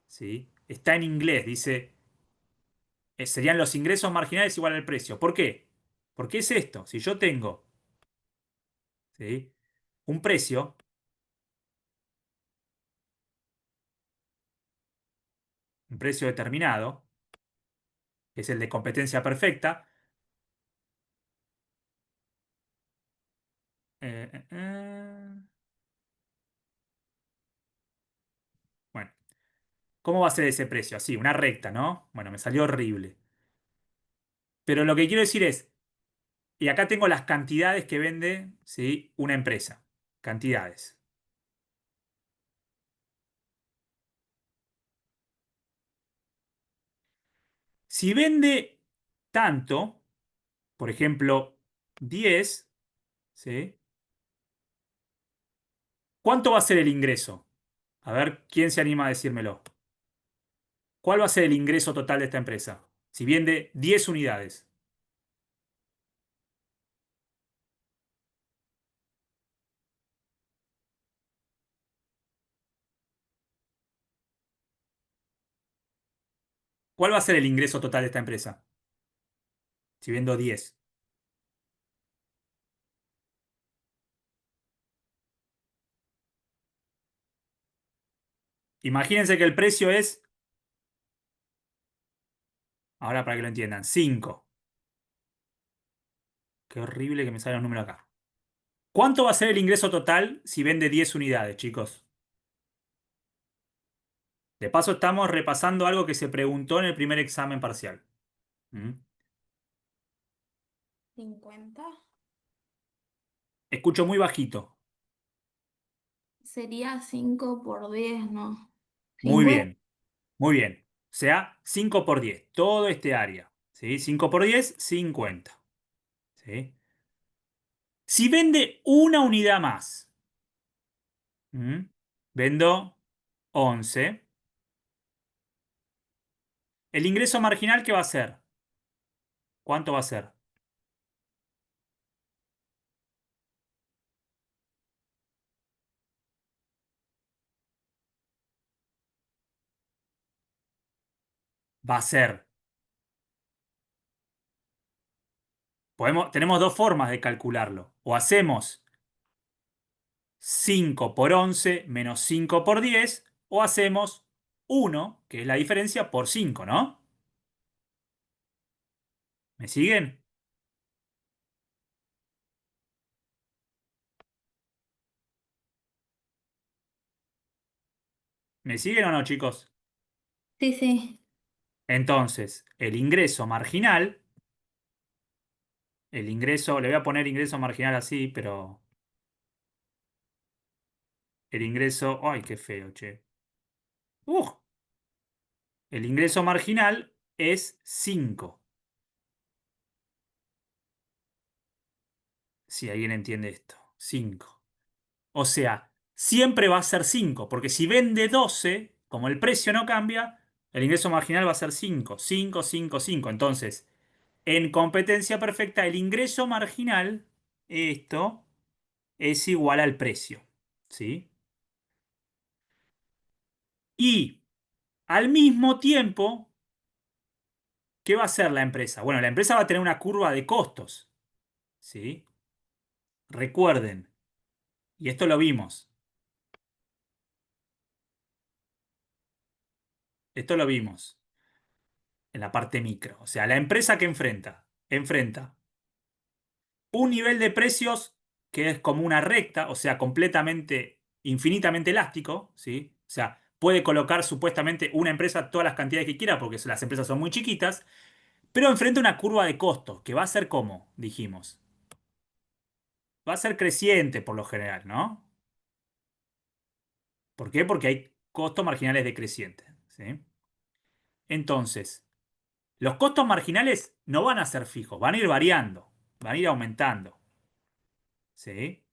Speaker 1: ¿sí? Está en inglés, dice, serían los ingresos marginales igual al precio. ¿Por qué? Porque es esto, si yo tengo, ¿sí? Un precio, un precio determinado, que es el de competencia perfecta. eh, eh, eh, bueno, ¿cómo va a ser ese precio? Así, una recta, ¿no? Bueno, me salió horrible. Pero lo que quiero decir es, y acá tengo las cantidades que vende, ¿sí? Una empresa. Cantidades. Si vende tanto, por ejemplo, 10, ¿sí? ¿Cuánto va a ser el ingreso? A ver, ¿quién se anima a decírmelo? ¿Cuál va a ser el ingreso total de esta empresa? Si vende 10 unidades. ¿Cuál va a ser el ingreso total de esta empresa? Si vendo 10. Imagínense que el precio es, ahora para que lo entiendan, 5. Qué horrible que me sale un número acá. ¿Cuánto va a ser el ingreso total si vende 10 unidades, chicos? De paso, estamos repasando algo que se preguntó en el primer examen parcial. ¿Mm?
Speaker 4: 50
Speaker 1: Escucho muy bajito.
Speaker 4: sería 5 por 10, ¿no?
Speaker 1: Muy
Speaker 4: 50.
Speaker 1: bien, muy bien. O sea, 5 por 10, todo este área. ¿Sí? 5 por 10, 50. ¿sí? Si vende una unidad más, ¿m? Vendo 11. ¿El ingreso marginal qué va a ser? ¿Cuánto va a ser? Va a ser, tenemos dos formas de calcularlo. O hacemos 5 por 11 menos 5 por 10, o hacemos 1, que es la diferencia, por 5, ¿no? ¿Me siguen? ¿Me siguen o no, chicos?
Speaker 4: Sí, sí.
Speaker 1: Entonces, le voy a poner ingreso marginal así, pero el ingreso, ¡ay, qué feo, che! ¡Uh! El ingreso marginal es 5. Si alguien entiende esto. 5. O sea, siempre va a ser 5, porque si vende 12, como el precio no cambia, el ingreso marginal va a ser 5. 5, 5, 5. Entonces, en competencia perfecta, el ingreso marginal, esto, es igual al precio. ¿Sí? Y al mismo tiempo, ¿qué va a hacer la empresa? Bueno, la empresa va a tener una curva de costos. ¿Sí? Recuerden, y esto lo vimos. Esto lo vimos en la parte micro. O sea, la empresa que enfrenta un nivel de precios que es como una recta, o sea, completamente, infinitamente elástico, ¿sí? O sea, puede colocar supuestamente una empresa todas las cantidades que quiera porque las empresas son muy chiquitas, pero enfrenta una curva de costos que va a ser como, dijimos, va a ser creciente por lo general, ¿no? ¿Por qué? Porque hay costos marginales decrecientes, ¿sí? Entonces, los costos marginales no van a ser fijos, van a ir variando, van a ir aumentando, ¿sí?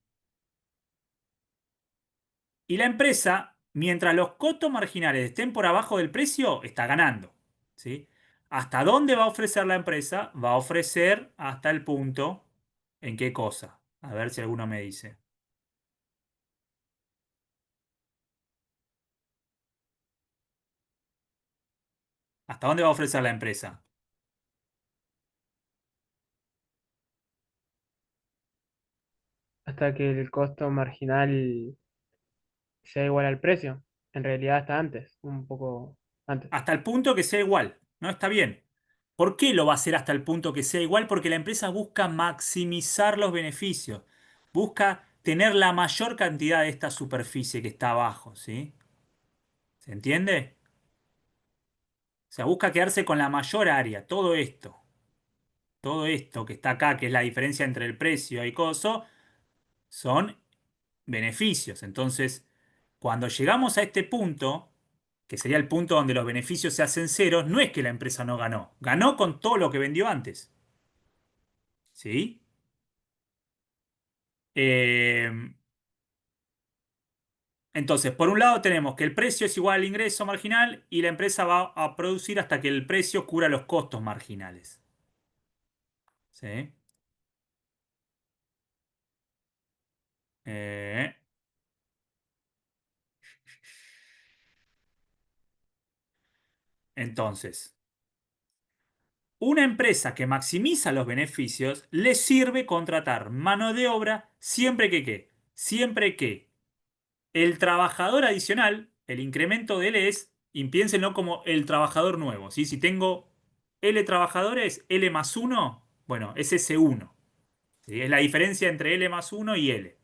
Speaker 1: Y la empresa, mientras los costos marginales estén por abajo del precio, está ganando, ¿sí? ¿Hasta dónde va a ofrecer la empresa? Va a ofrecer hasta el punto, ¿en qué cosa? A ver si alguno me dice. ¿Hasta dónde va a ofrecer la empresa?
Speaker 2: Hasta que el costo marginal sea igual al precio. En realidad hasta antes, un poco antes.
Speaker 1: Hasta el punto que sea igual, ¿no? Está bien. ¿Por qué lo va a hacer hasta el punto que sea igual? Porque la empresa busca maximizar los beneficios, busca tener la mayor cantidad de esta superficie que está abajo, ¿sí? ¿Se entiende? O sea, busca quedarse con la mayor área, todo esto que está acá, que es la diferencia entre el precio y coso, son beneficios. Entonces, cuando llegamos a este punto, que sería el punto donde los beneficios se hacen ceros, no es que la empresa no ganó, ganó con todo lo que vendió antes. ¿Sí? Eh, entonces, por un lado tenemos que el precio es igual al ingreso marginal y la empresa va a producir hasta que el precio cubra los costos marginales. ¿Sí? Eh, entonces, una empresa que maximiza los beneficios le sirve contratar mano de obra siempre que ¿qué? Siempre que el trabajador adicional, el incremento de él es, y piénsenlo como el trabajador nuevo, ¿sí? Si tengo L trabajadores, L más uno, bueno, es ese uno, ¿sí? Es la diferencia entre L más uno y L.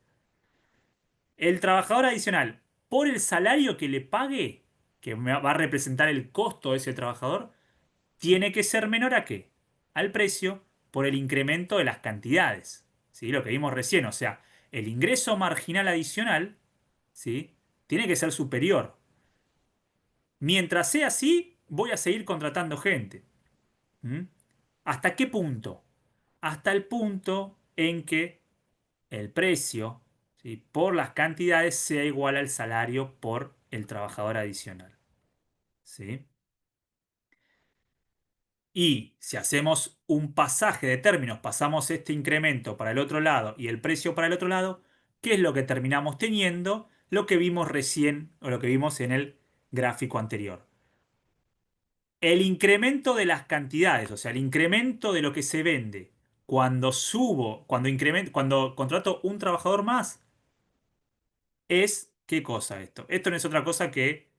Speaker 1: El trabajador adicional, por el salario que le pague, que va a representar el costo de ese trabajador, tiene que ser menor a qué? Al precio por el incremento de las cantidades. ¿Sí? Lo que vimos recién, o sea, el ingreso marginal adicional, ¿sí? Tiene que ser superior. Mientras sea así, voy a seguir contratando gente. ¿Mm? ¿Hasta qué punto? hasta el punto en que el precio, ¿sí?, por las cantidades sea igual al salario por el trabajador adicional. ¿Sí? Y si hacemos un pasaje de términos, pasamos este incremento para el otro lado y el precio para el otro lado, ¿qué es lo que terminamos teniendo? Lo que vimos recién o lo que vimos en el gráfico anterior. El incremento de las cantidades, o sea, el incremento de lo que se vende cuando cuando contrato un trabajador más, es, ¿qué cosa esto? Esto no es otra cosa que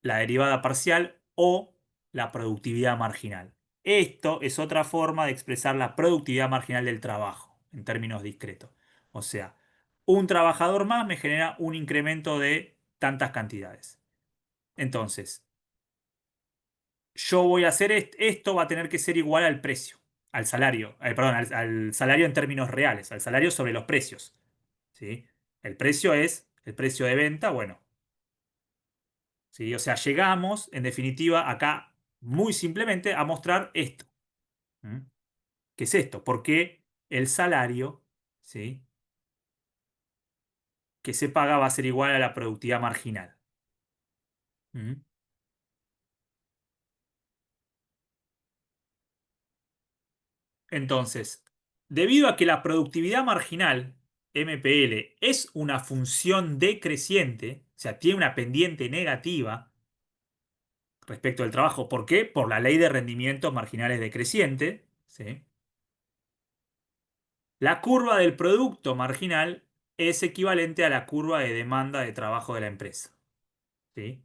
Speaker 1: la derivada parcial o la productividad marginal. Esto es otra forma de expresar la productividad marginal del trabajo, en términos discretos. O sea, un trabajador más me genera un incremento de tantas cantidades. Entonces, yo voy a hacer esto va a tener que ser igual al precio, al salario, perdón, al salario en términos reales, al salario sobre los precios. ¿Sí? El precio es el precio de venta, bueno. ¿Sí? O sea, llegamos, en definitiva, acá muy simplemente a mostrar esto. ¿Mm? ¿Qué es esto? Porque el salario, ¿sí?, que se paga va a ser igual a la productividad marginal. ¿Mm? Entonces, debido a que la productividad marginal, MPL, es una función decreciente, o sea, tiene una pendiente negativa respecto al trabajo. ¿Por qué? Por la ley de rendimientos marginales decreciente, ¿sí? La curva del producto marginal es equivalente a la curva de demanda de trabajo de la empresa. ¿Sí?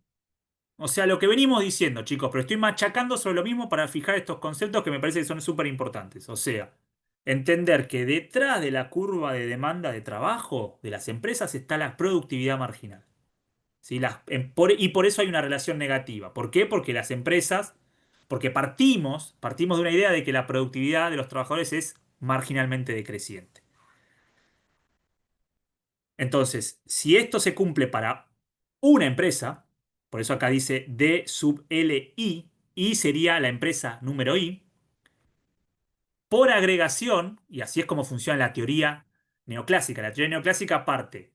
Speaker 1: O sea, lo que venimos diciendo, chicos, pero estoy machacando sobre lo mismo para fijar estos conceptos que me parece que son súper importantes. O sea, entender que detrás de la curva de demanda de trabajo de las empresas está la productividad marginal. ¿Sí? Y por eso hay una relación negativa. ¿Por qué? Porque las empresas, porque partimos de una idea de que la productividad de los trabajadores es marginalmente decreciente. Entonces, si esto se cumple para una empresa, por eso acá dice D sub LI, I sería la empresa número I, por agregación, y así es como funciona la teoría neoclásica. La teoría neoclásica parte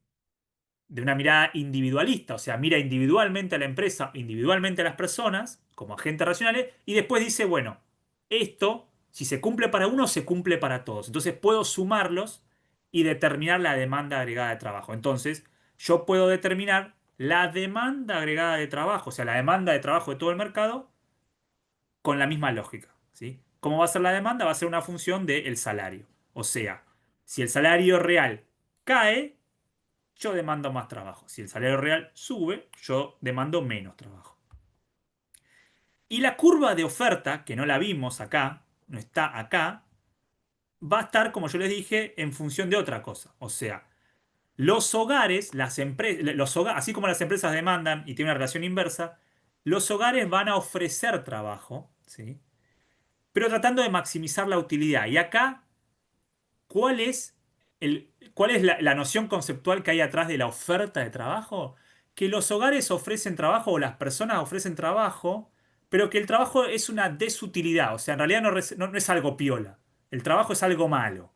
Speaker 1: de una mirada individualista, o sea, mira individualmente a la empresa, individualmente a las personas, como agentes racionales, y después dice, bueno, esto, si se cumple para uno, se cumple para todos. Entonces puedo sumarlos y determinar la demanda agregada de trabajo. Entonces, yo puedo determinar la demanda agregada de trabajo, o sea, la demanda de trabajo de todo el mercado, con la misma lógica, ¿sí? ¿Cómo va a ser la demanda? Va a ser una función del salario. O sea, si el salario real cae, yo demando más trabajo. Si el salario real sube, yo demando menos trabajo. Y la curva de oferta, que no la vimos acá, no está acá, va a estar, como yo les dije, en función de otra cosa. O sea, los hogares, así como las empresas demandan y tienen una relación inversa, los hogares van a ofrecer trabajo, ¿sí?, pero tratando de maximizar la utilidad. Y acá, ¿cuál es cuál es la noción conceptual que hay atrás de la oferta de trabajo? Que los hogares ofrecen trabajo o las personas ofrecen trabajo, pero que el trabajo es una desutilidad. O sea, en realidad no es algo piola. El trabajo es algo malo.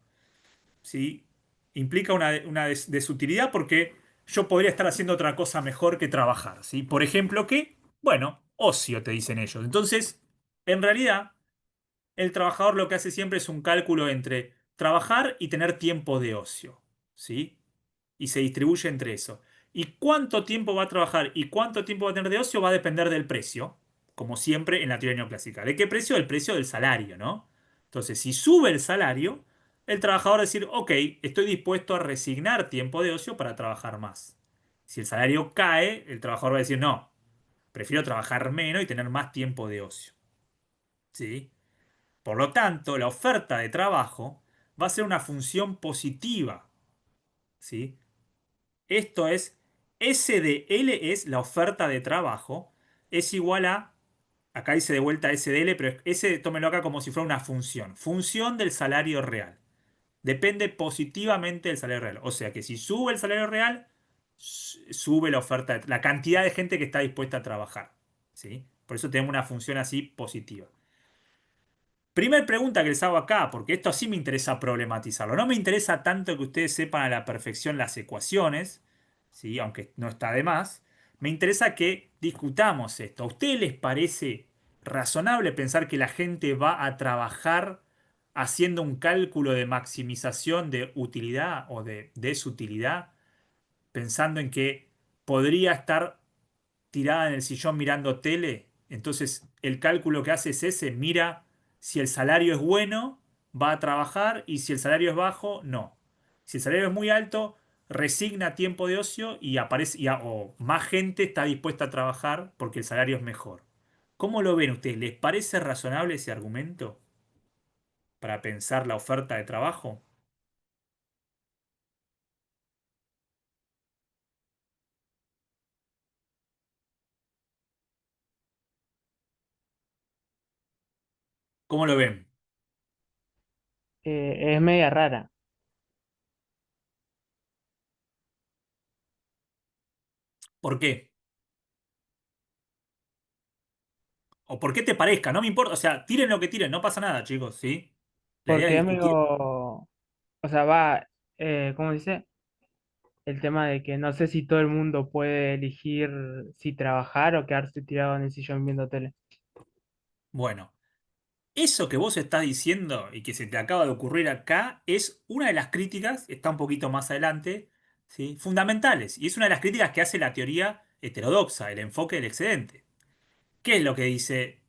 Speaker 1: ¿Sí? Implica una desutilidad porque yo podría estar haciendo otra cosa mejor que trabajar. ¿Sí? Por ejemplo, ¿qué? Bueno, ocio, te dicen ellos. Entonces, en realidad, el trabajador lo que hace siempre es un cálculo entre trabajar y tener tiempo de ocio, ¿sí? Y se distribuye entre eso. ¿Y cuánto tiempo va a trabajar y cuánto tiempo va a tener de ocio? Va a depender del precio, como siempre en la teoría neoclásica. ¿De qué precio? El precio del salario, ¿no? Entonces, si sube el salario, el trabajador va a decir, ok, estoy dispuesto a resignar tiempo de ocio para trabajar más. Si el salario cae, el trabajador va a decir, no, prefiero trabajar menos y tener más tiempo de ocio, ¿sí? Por lo tanto, la oferta de trabajo va a ser una función positiva, ¿sí? Esto es, S de L es la oferta de trabajo, es igual a, acá dice de vuelta S de L, pero S tómelo acá como si fuera una función, función del salario real. Depende positivamente del salario real. O sea que si sube el salario real, sube la oferta, la cantidad de gente que está dispuesta a trabajar, ¿sí? Por eso tenemos una función así positiva. Primer pregunta que les hago acá, porque esto sí me interesa problematizarlo. No me interesa tanto que ustedes sepan a la perfección las ecuaciones, ¿sí? Aunque no está de más. Me interesa que discutamos esto. ¿A ustedes les parece razonable pensar que la gente va a trabajar haciendo un cálculo de maximización de utilidad o de desutilidad, pensando en que podría estar tirada en el sillón mirando tele? Entonces el cálculo que hace es ese, mira si el salario es bueno, va a trabajar, y si el salario es bajo, no. Si el salario es muy alto, resigna tiempo de ocio y aparece, o más gente está dispuesta a trabajar porque el salario es mejor. ¿Cómo lo ven ustedes? ¿Les parece razonable ese argumento para pensar la oferta de trabajo? ¿Cómo lo ven?
Speaker 2: Es media rara.
Speaker 1: ¿Por qué? ¿O por qué te parezca? No me importa. O sea, tiren lo que tiren, no pasa nada, chicos, ¿sí? La idea es
Speaker 2: Porque es medio,
Speaker 1: discutir.
Speaker 2: o sea, va, ¿cómo dice? El tema de que no sé si todo el mundo puede elegir si trabajar o quedarse tirado en el sillón viendo tele.
Speaker 1: Bueno, eso que vos estás diciendo y que se te acaba de ocurrir acá es una de las críticas, está un poquito más adelante, ¿sí? Fundamentales. Y es una de las críticas que hace la teoría heterodoxa, el enfoque del excedente. ¿Qué es lo que dice,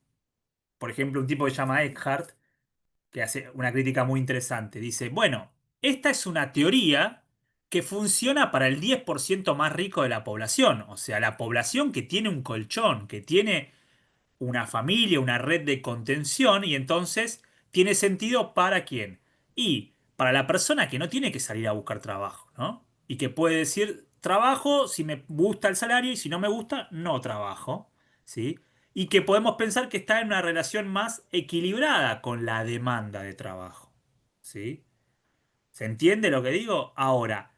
Speaker 1: por ejemplo, un tipo que se llama Eckhart, que hace una crítica muy interesante? Dice, bueno, esta es una teoría que funciona para el 10% más rico de la población, o sea, la población que tiene un colchón, que tiene una familia, una red de contención, y entonces tiene sentido para quién. Y para la persona que no tiene que salir a buscar trabajo, ¿no? Y que puede decir, trabajo si me gusta el salario y si no me gusta, no trabajo, ¿sí? Y que podemos pensar que está en una relación más equilibrada con la demanda de trabajo, ¿sí? ¿Se entiende lo que digo? Ahora,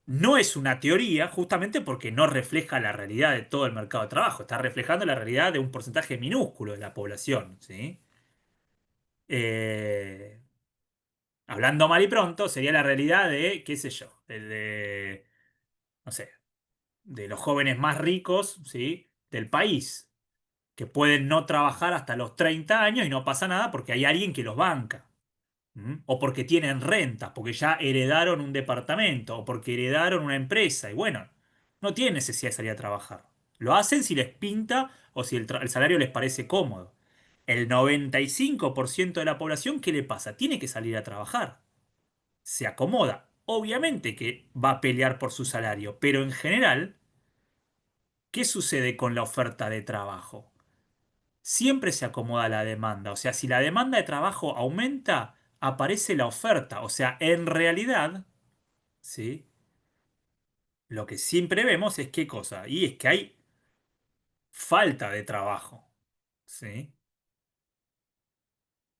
Speaker 1: no es una teoría justamente porque no refleja la realidad de todo el mercado de trabajo, está reflejando la realidad de un porcentaje minúsculo de la población, ¿sí? Eh, Hablando mal y pronto, sería la realidad de, qué sé yo, no sé, de los jóvenes más ricos, ¿sí? Del país, que pueden no trabajar hasta los 30 años y no pasa nada porque hay alguien que los banca. ¿Mm? O porque tienen rentas, porque ya heredaron un departamento, o porque heredaron una empresa, y bueno, no tienen necesidad de salir a trabajar. Lo hacen si les pinta o si el salario les parece cómodo. El 95% de la población, ¿qué le pasa? Tiene que salir a trabajar. Se acomoda. Obviamente que va a pelear por su salario, pero en general, ¿qué sucede con la oferta de trabajo? Siempre se acomoda a la demanda. O sea, si la demanda de trabajo aumenta, aparece la oferta. O sea, en realidad, ¿sí? Lo que siempre vemos es qué cosa. Y es que hay falta de trabajo, ¿sí?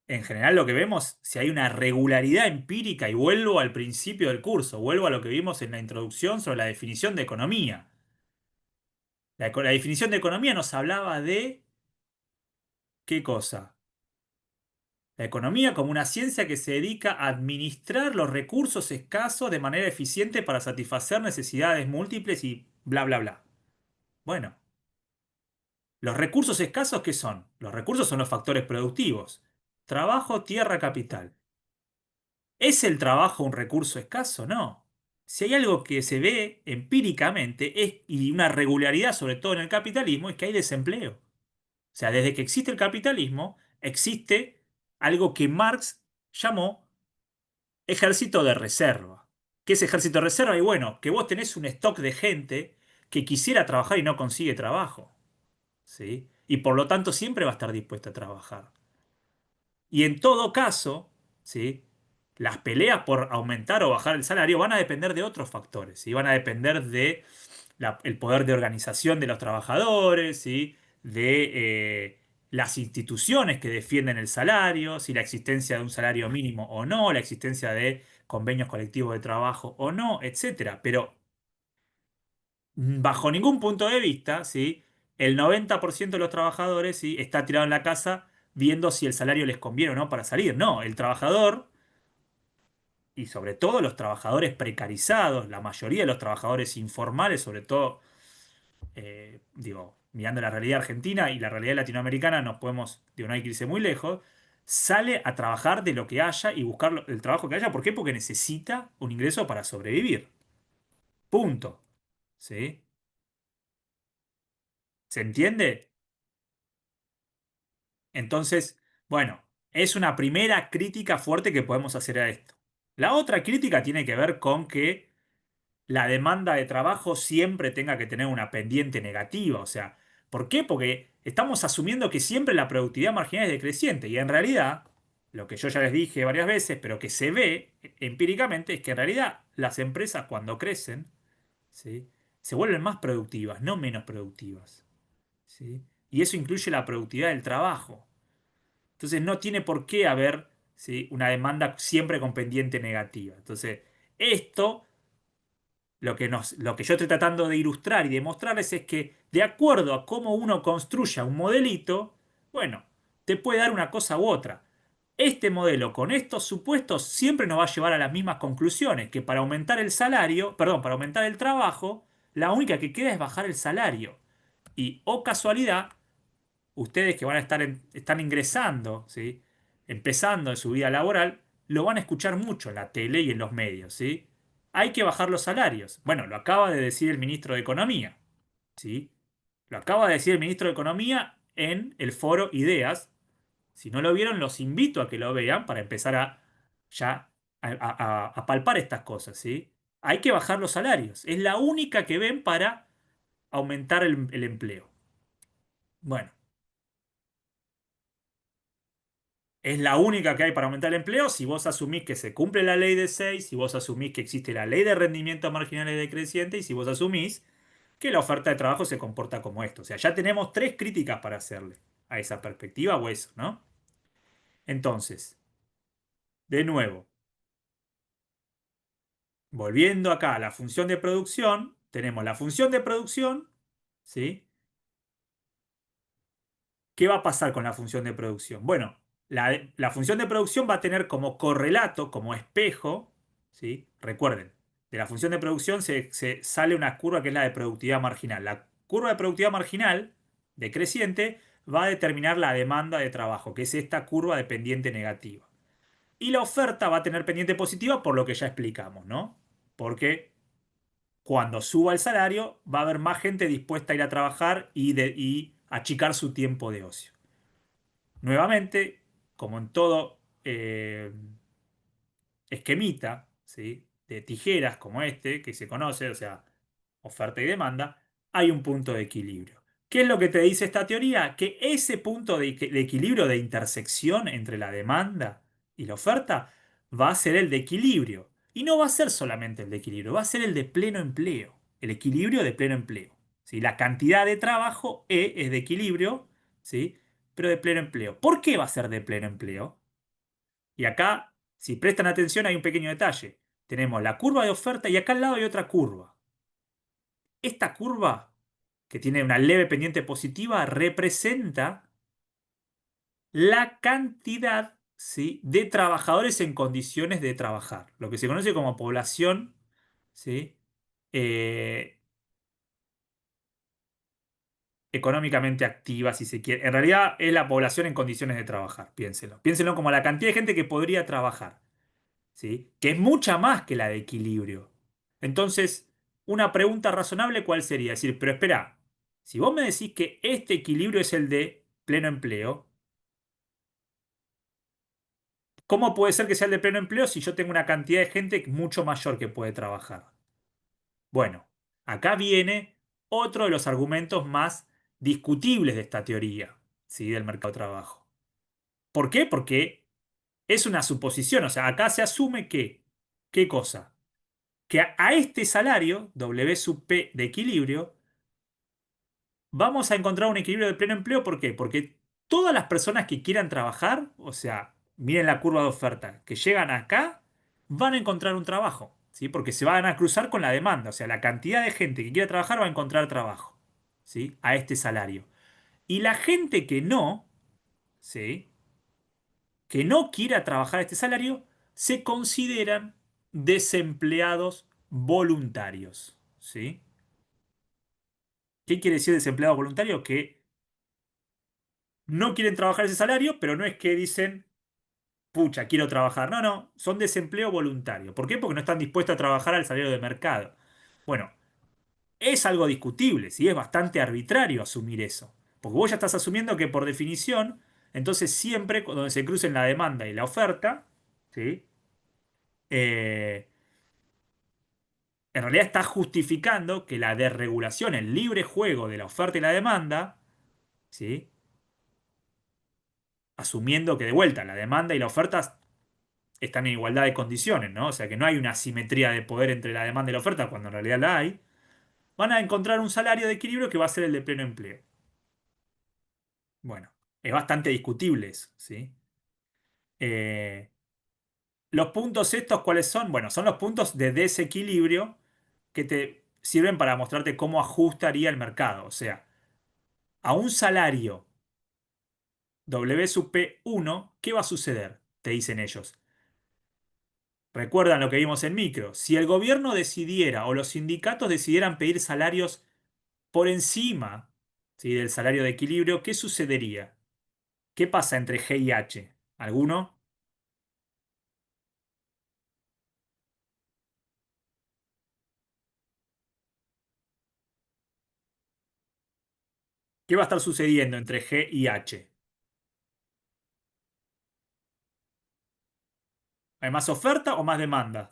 Speaker 1: En general lo que vemos, si hay una regularidad empírica, y vuelvo al principio del curso, vuelvo a lo que vimos en la introducción sobre la definición de economía. La definición de economía nos hablaba de ¿qué cosa? La economía como una ciencia que se dedica a administrar los recursos escasos de manera eficiente para satisfacer necesidades múltiples y bla, bla, bla. Bueno, ¿los recursos escasos qué son? Los recursos son los factores productivos. Trabajo, tierra, capital. ¿Es el trabajo un recurso escaso? No. Si hay algo que se ve empíricamente y una regularidad, sobre todo en el capitalismo, es que hay desempleo. O sea, desde que existe el capitalismo, existe algo que Marx llamó ejército de reserva. ¿Qué es ejército de reserva? Y bueno, que vos tenés un stock de gente que quisiera trabajar y no consigue trabajo, ¿sí? Y por lo tanto siempre va a estar dispuesta a trabajar. Y en todo caso, ¿sí? Las peleas por aumentar o bajar el salario van a depender de otros factores, ¿sí? Van a depender de el poder de organización de los trabajadores, ¿sí? De las instituciones que defienden el salario, si la existencia de un salario mínimo o no, la existencia de convenios colectivos de trabajo o no, etcétera. Pero bajo ningún punto de vista, ¿sí? El 90% de los trabajadores, ¿sí? Está tirado en la casa viendo si el salario les conviene o no para salir. No, el trabajador, y sobre todo los trabajadores precarizados, la mayoría de los trabajadores informales, sobre todo, digo, mirando la realidad argentina y la realidad latinoamericana, nos podemos, digo, no hay que irse muy lejos, sale a trabajar de lo que haya y buscar el trabajo que haya. ¿Por qué? Porque necesita un ingreso para sobrevivir. Punto. ¿Sí? ¿Se entiende? Entonces, bueno, es una primera crítica fuerte que podemos hacer a esto. La otra crítica tiene que ver con que la demanda de trabajo siempre tenga que tener una pendiente negativa. O sea, ¿por qué? Porque estamos asumiendo que siempre la productividad marginal es decreciente y en realidad, lo que yo ya les dije varias veces, pero que se ve empíricamente, es que en realidad las empresas cuando crecen, ¿sí? Se vuelven más productivas, no menos productivas. ¿Sí? Y eso incluye la productividad del trabajo. Entonces no tiene por qué haber, ¿sí?, una demanda siempre con pendiente negativa. Entonces, esto, lo que yo estoy tratando de ilustrar y demostrarles es que de acuerdo a cómo uno construya un modelito, bueno, te puede dar una cosa u otra. Este modelo con estos supuestos siempre nos va a llevar a las mismas conclusiones, que para aumentar el salario, perdón, para aumentar el trabajo, la única que queda es bajar el salario. Y, oh casualidad, ustedes que van a estar están ingresando, ¿sí?, empezando en su vida laboral, lo van a escuchar mucho en la tele y en los medios, ¿sí? Hay que bajar los salarios. Bueno, lo acaba de decir el ministro de Economía, ¿sí? Lo acaba de decir el ministro de Economía en el foro Ideas. Si no lo vieron, los invito a que lo vean para empezar a ya a palpar estas cosas, ¿sí? Hay que bajar los salarios. Es la única que ven para aumentar el empleo. Bueno. Es la única que hay para aumentar el empleo si vos asumís que se cumple la ley de 6, si vos asumís que existe la ley de rendimientos marginales decreciente y si vos asumís que la oferta de trabajo se comporta como esto. O sea, ya tenemos tres críticas para hacerle a esa perspectiva o eso, ¿no? Entonces, de nuevo, volviendo acá a la función de producción, tenemos la función de producción, ¿sí? ¿Qué va a pasar con la función de producción? Bueno, la función de producción va a tener como correlato, como espejo, ¿sí? Recuerden, de la función de producción se sale una curva que es la de productividad marginal. La curva de productividad marginal decreciente va a determinar la demanda de trabajo, que es esta curva de pendiente negativa. Y la oferta va a tener pendiente positiva por lo que ya explicamos, ¿no? Porque cuando suba el salario va a haber más gente dispuesta a ir a trabajar y achicar su tiempo de ocio. Nuevamente, como en todo esquemita, ¿sí?, de tijeras como este, que se conoce, o sea, oferta y demanda, hay un punto de equilibrio. ¿Qué es lo que te dice esta teoría? Que ese punto de equilibrio, de intersección entre la demanda y la oferta, va a ser el de equilibrio. Y no va a ser solamente el de equilibrio, va a ser el de pleno empleo, el equilibrio de pleno empleo. ¿Sí? La cantidad de trabajo es de equilibrio, ¿sí?, pero de pleno empleo. ¿Por qué va a ser de pleno empleo? Y acá, si prestan atención, hay un pequeño detalle. Tenemos la curva de oferta y acá al lado hay otra curva. Esta curva, que tiene una leve pendiente positiva, representa la cantidad, ¿sí?, de trabajadores en condiciones de trabajar. Lo que se conoce como población, ¿sí?, eh, económicamente activa, si se quiere. En realidad es la población en condiciones de trabajar, piénsenlo. Piénsenlo como la cantidad de gente que podría trabajar, ¿sí?, que es mucha más que la de equilibrio. Entonces, una pregunta razonable, ¿cuál sería? Decir, pero espera, si vos me decís que este equilibrio es el de pleno empleo, ¿cómo puede ser que sea el de pleno empleo si yo tengo una cantidad de gente mucho mayor que puede trabajar? Bueno, acá viene otro de los argumentos más discutibles de esta teoría, ¿sí?, del mercado de trabajo. ¿Por qué? Porque es una suposición, o sea, acá se asume que, ¿qué cosa? Que a este salario, W sub P de equilibrio, vamos a encontrar un equilibrio de pleno empleo. ¿Por qué? Porque todas las personas que quieran trabajar, o sea, miren la curva de oferta, que llegan acá, van a encontrar un trabajo, ¿sí? Porque se van a cruzar con la demanda, o sea, la cantidad de gente que quiera trabajar va a encontrar trabajo, ¿sí?, a este salario. Y la gente que no, ¿sí? Que no quiera trabajar este salario, se consideran desempleados voluntarios, ¿sí? ¿Qué quiere decir desempleado voluntario? Que no quieren trabajar ese salario, pero no es que dicen, pucha, quiero trabajar. No, no, son desempleo voluntario. ¿Por qué? Porque no están dispuestos a trabajar al salario de mercado. Bueno, es algo discutible, ¿sí? Es bastante arbitrario asumir eso. Porque vos ya estás asumiendo que por definición, entonces siempre donde se crucen la demanda y la oferta, ¿sí? Eh, en realidad estás justificando que la desregulación, el libre juego de la oferta y la demanda, ¿sí? Asumiendo que de vuelta la demanda y la oferta están en igualdad de condiciones, ¿no? O sea que no hay una asimetría de poder entre la demanda y la oferta cuando en realidad la hay, van a encontrar un salario de equilibrio que va a ser el de pleno empleo. Bueno, es bastante discutible eso, ¿sí? Eh, los puntos estos, ¿cuáles son? Bueno, son los puntos de desequilibrio que te sirven para mostrarte cómo ajustaría el mercado. O sea, a un salario W sub P1, ¿qué va a suceder? Te dicen ellos. Recuerdan lo que vimos en micro. Si el gobierno decidiera o los sindicatos decidieran pedir salarios por encima, ¿sí? del salario de equilibrio, ¿qué sucedería? ¿Qué pasa entre G y H? ¿Alguno? ¿Qué va a estar sucediendo entre G y H? ¿Hay más oferta o más demanda?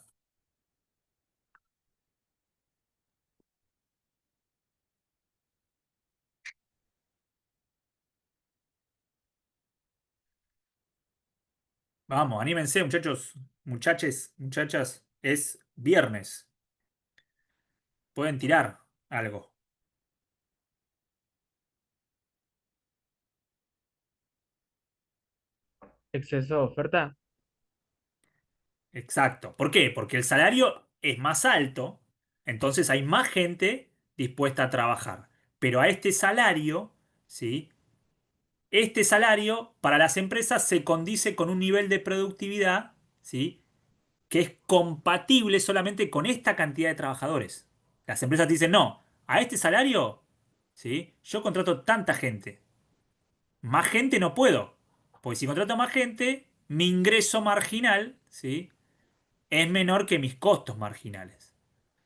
Speaker 1: Vamos, anímense, muchachos, muchaches, muchachas. Es viernes. Pueden tirar algo.
Speaker 2: Exceso de oferta.
Speaker 1: Exacto. ¿Por qué? Porque el salario es más alto, entonces hay más gente dispuesta a trabajar. Pero a este salario, ¿sí? Este salario para las empresas se condice con un nivel de productividad, ¿sí? que es compatible solamente con esta cantidad de trabajadores. Las empresas te dicen, no, a este salario, ¿sí? Yo contrato tanta gente. Más gente no puedo. Porque si contrato más gente, mi ingreso marginal, ¿sí? es menor que mis costos marginales.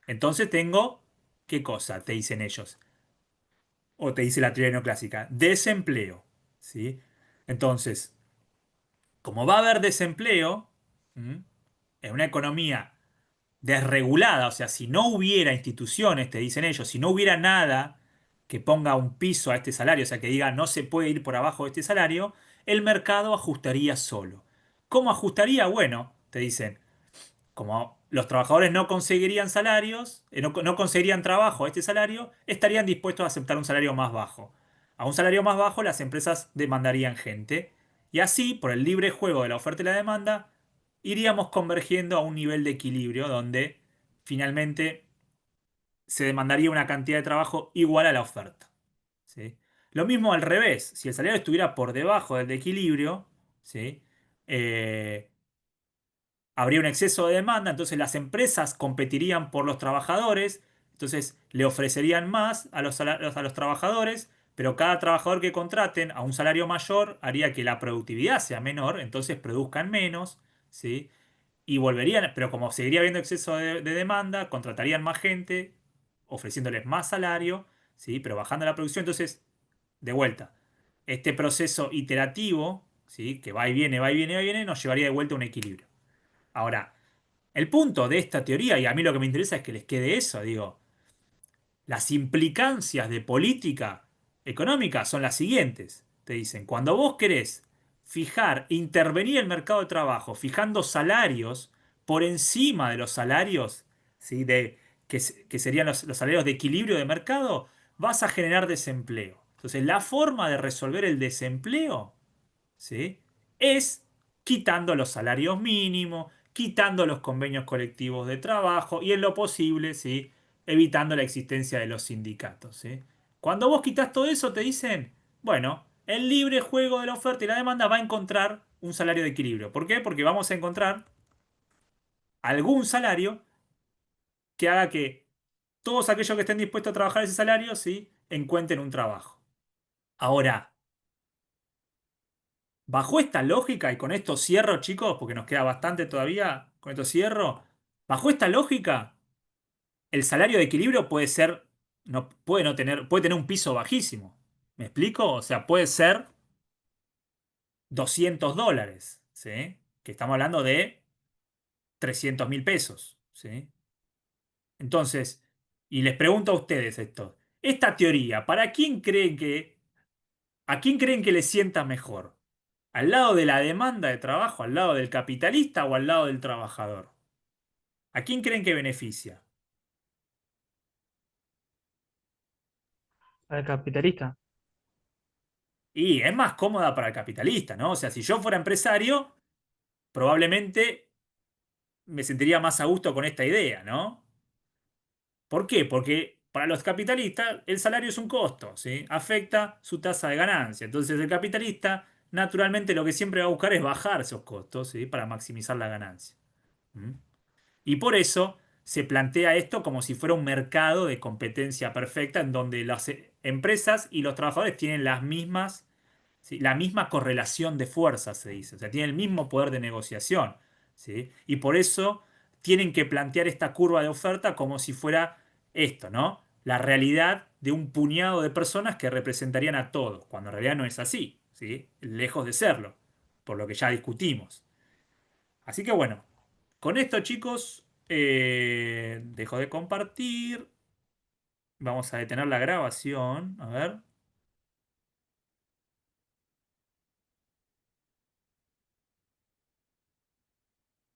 Speaker 1: Entonces tengo, ¿qué cosa? Te dicen ellos. O te dice la teoría neoclásica. Desempleo. ¿Sí? Entonces, como va a haber desempleo, ¿m? en una economía desregulada, o sea, si no hubiera instituciones, te dicen ellos, si no hubiera nada que ponga un piso a este salario, o sea, que diga no se puede ir por abajo de este salario, el mercado ajustaría solo. ¿Cómo ajustaría? Bueno, te dicen, como los trabajadores no conseguirían salarios, no conseguirían trabajo a este salario, estarían dispuestos a aceptar un salario más bajo. A un salario más bajo, las empresas demandarían gente. Y así, por el libre juego de la oferta y la demanda, iríamos convergiendo a un nivel de equilibrio donde finalmente se demandaría una cantidad de trabajo igual a la oferta. ¿Sí? Lo mismo al revés, si el salario estuviera por debajo del de equilibrio, ¿sí? Eh, habría un exceso de demanda, entonces las empresas competirían por los trabajadores, entonces le ofrecerían más a los trabajadores, pero cada trabajador que contraten a un salario mayor haría que la productividad sea menor, entonces produzcan menos, ¿sí? Y volverían, pero como seguiría habiendo exceso de demanda, contratarían más gente, ofreciéndoles más salario, ¿sí? Pero bajando la producción, entonces, de vuelta, este proceso iterativo, ¿sí? que va y viene, va y viene, va y viene, nos llevaría de vuelta a un equilibrio. Ahora, el punto de esta teoría, y a mí lo que me interesa es que les quede eso, digo, las implicancias de política económica son las siguientes. Te dicen, cuando vos querés fijar, intervenir el mercado de trabajo, fijando salarios por encima de los salarios, ¿sí? que serían los salarios de equilibrio de mercado, vas a generar desempleo. Entonces, la forma de resolver el desempleo, ¿sí? es quitando los salarios mínimos, quitando los convenios colectivos de trabajo y en lo posible, ¿sí? evitando la existencia de los sindicatos, ¿sí? Cuando vos quitas todo eso, te dicen, bueno, el libre juego de la oferta y la demanda va a encontrar un salario de equilibrio. ¿Por qué? Porque vamos a encontrar algún salario que haga que todos aquellos que estén dispuestos a trabajar ese salario, ¿sí? Encuentren un trabajo. Ahora, bajo esta lógica, y con esto cierro, chicos, porque nos queda bastante todavía, con esto cierro, bajo esta lógica, el salario de equilibrio puede ser, no, puede tener un piso bajísimo. ¿Me explico? O sea, puede ser $200, ¿sí? Que estamos hablando de 300.000 pesos, ¿sí? Entonces, y les pregunto a ustedes esto, esta teoría, ¿a quién creen que le sienta mejor? ¿Al lado de la demanda de trabajo, al lado del capitalista o al lado del trabajador? ¿A quién creen que beneficia?
Speaker 2: Al capitalista.
Speaker 1: Y es más cómoda para el capitalista, ¿no? O sea, si yo fuera empresario, probablemente me sentiría más a gusto con esta idea, ¿no? ¿Por qué? Porque para los capitalistas el salario es un costo, ¿sí? Afecta su tasa de ganancia. Entonces el capitalista naturalmente lo que siempre va a buscar es bajar esos costos, ¿sí? Para maximizar la ganancia. ¿Mm? Y por eso se plantea esto como si fuera un mercado de competencia perfecta en donde las empresas y los trabajadores tienen las mismas, ¿sí? La misma correlación de fuerzas, se dice. O sea, tienen el mismo poder de negociación, ¿sí? Y por eso tienen que plantear esta curva de oferta como si fuera esto, ¿no? La realidad de un puñado de personas que representarían a todos, cuando en realidad no es así, ¿sí? Lejos de serlo, por lo que ya discutimos. Así que bueno, con esto, chicos, dejo de compartir. Vamos a detener la grabación. A ver.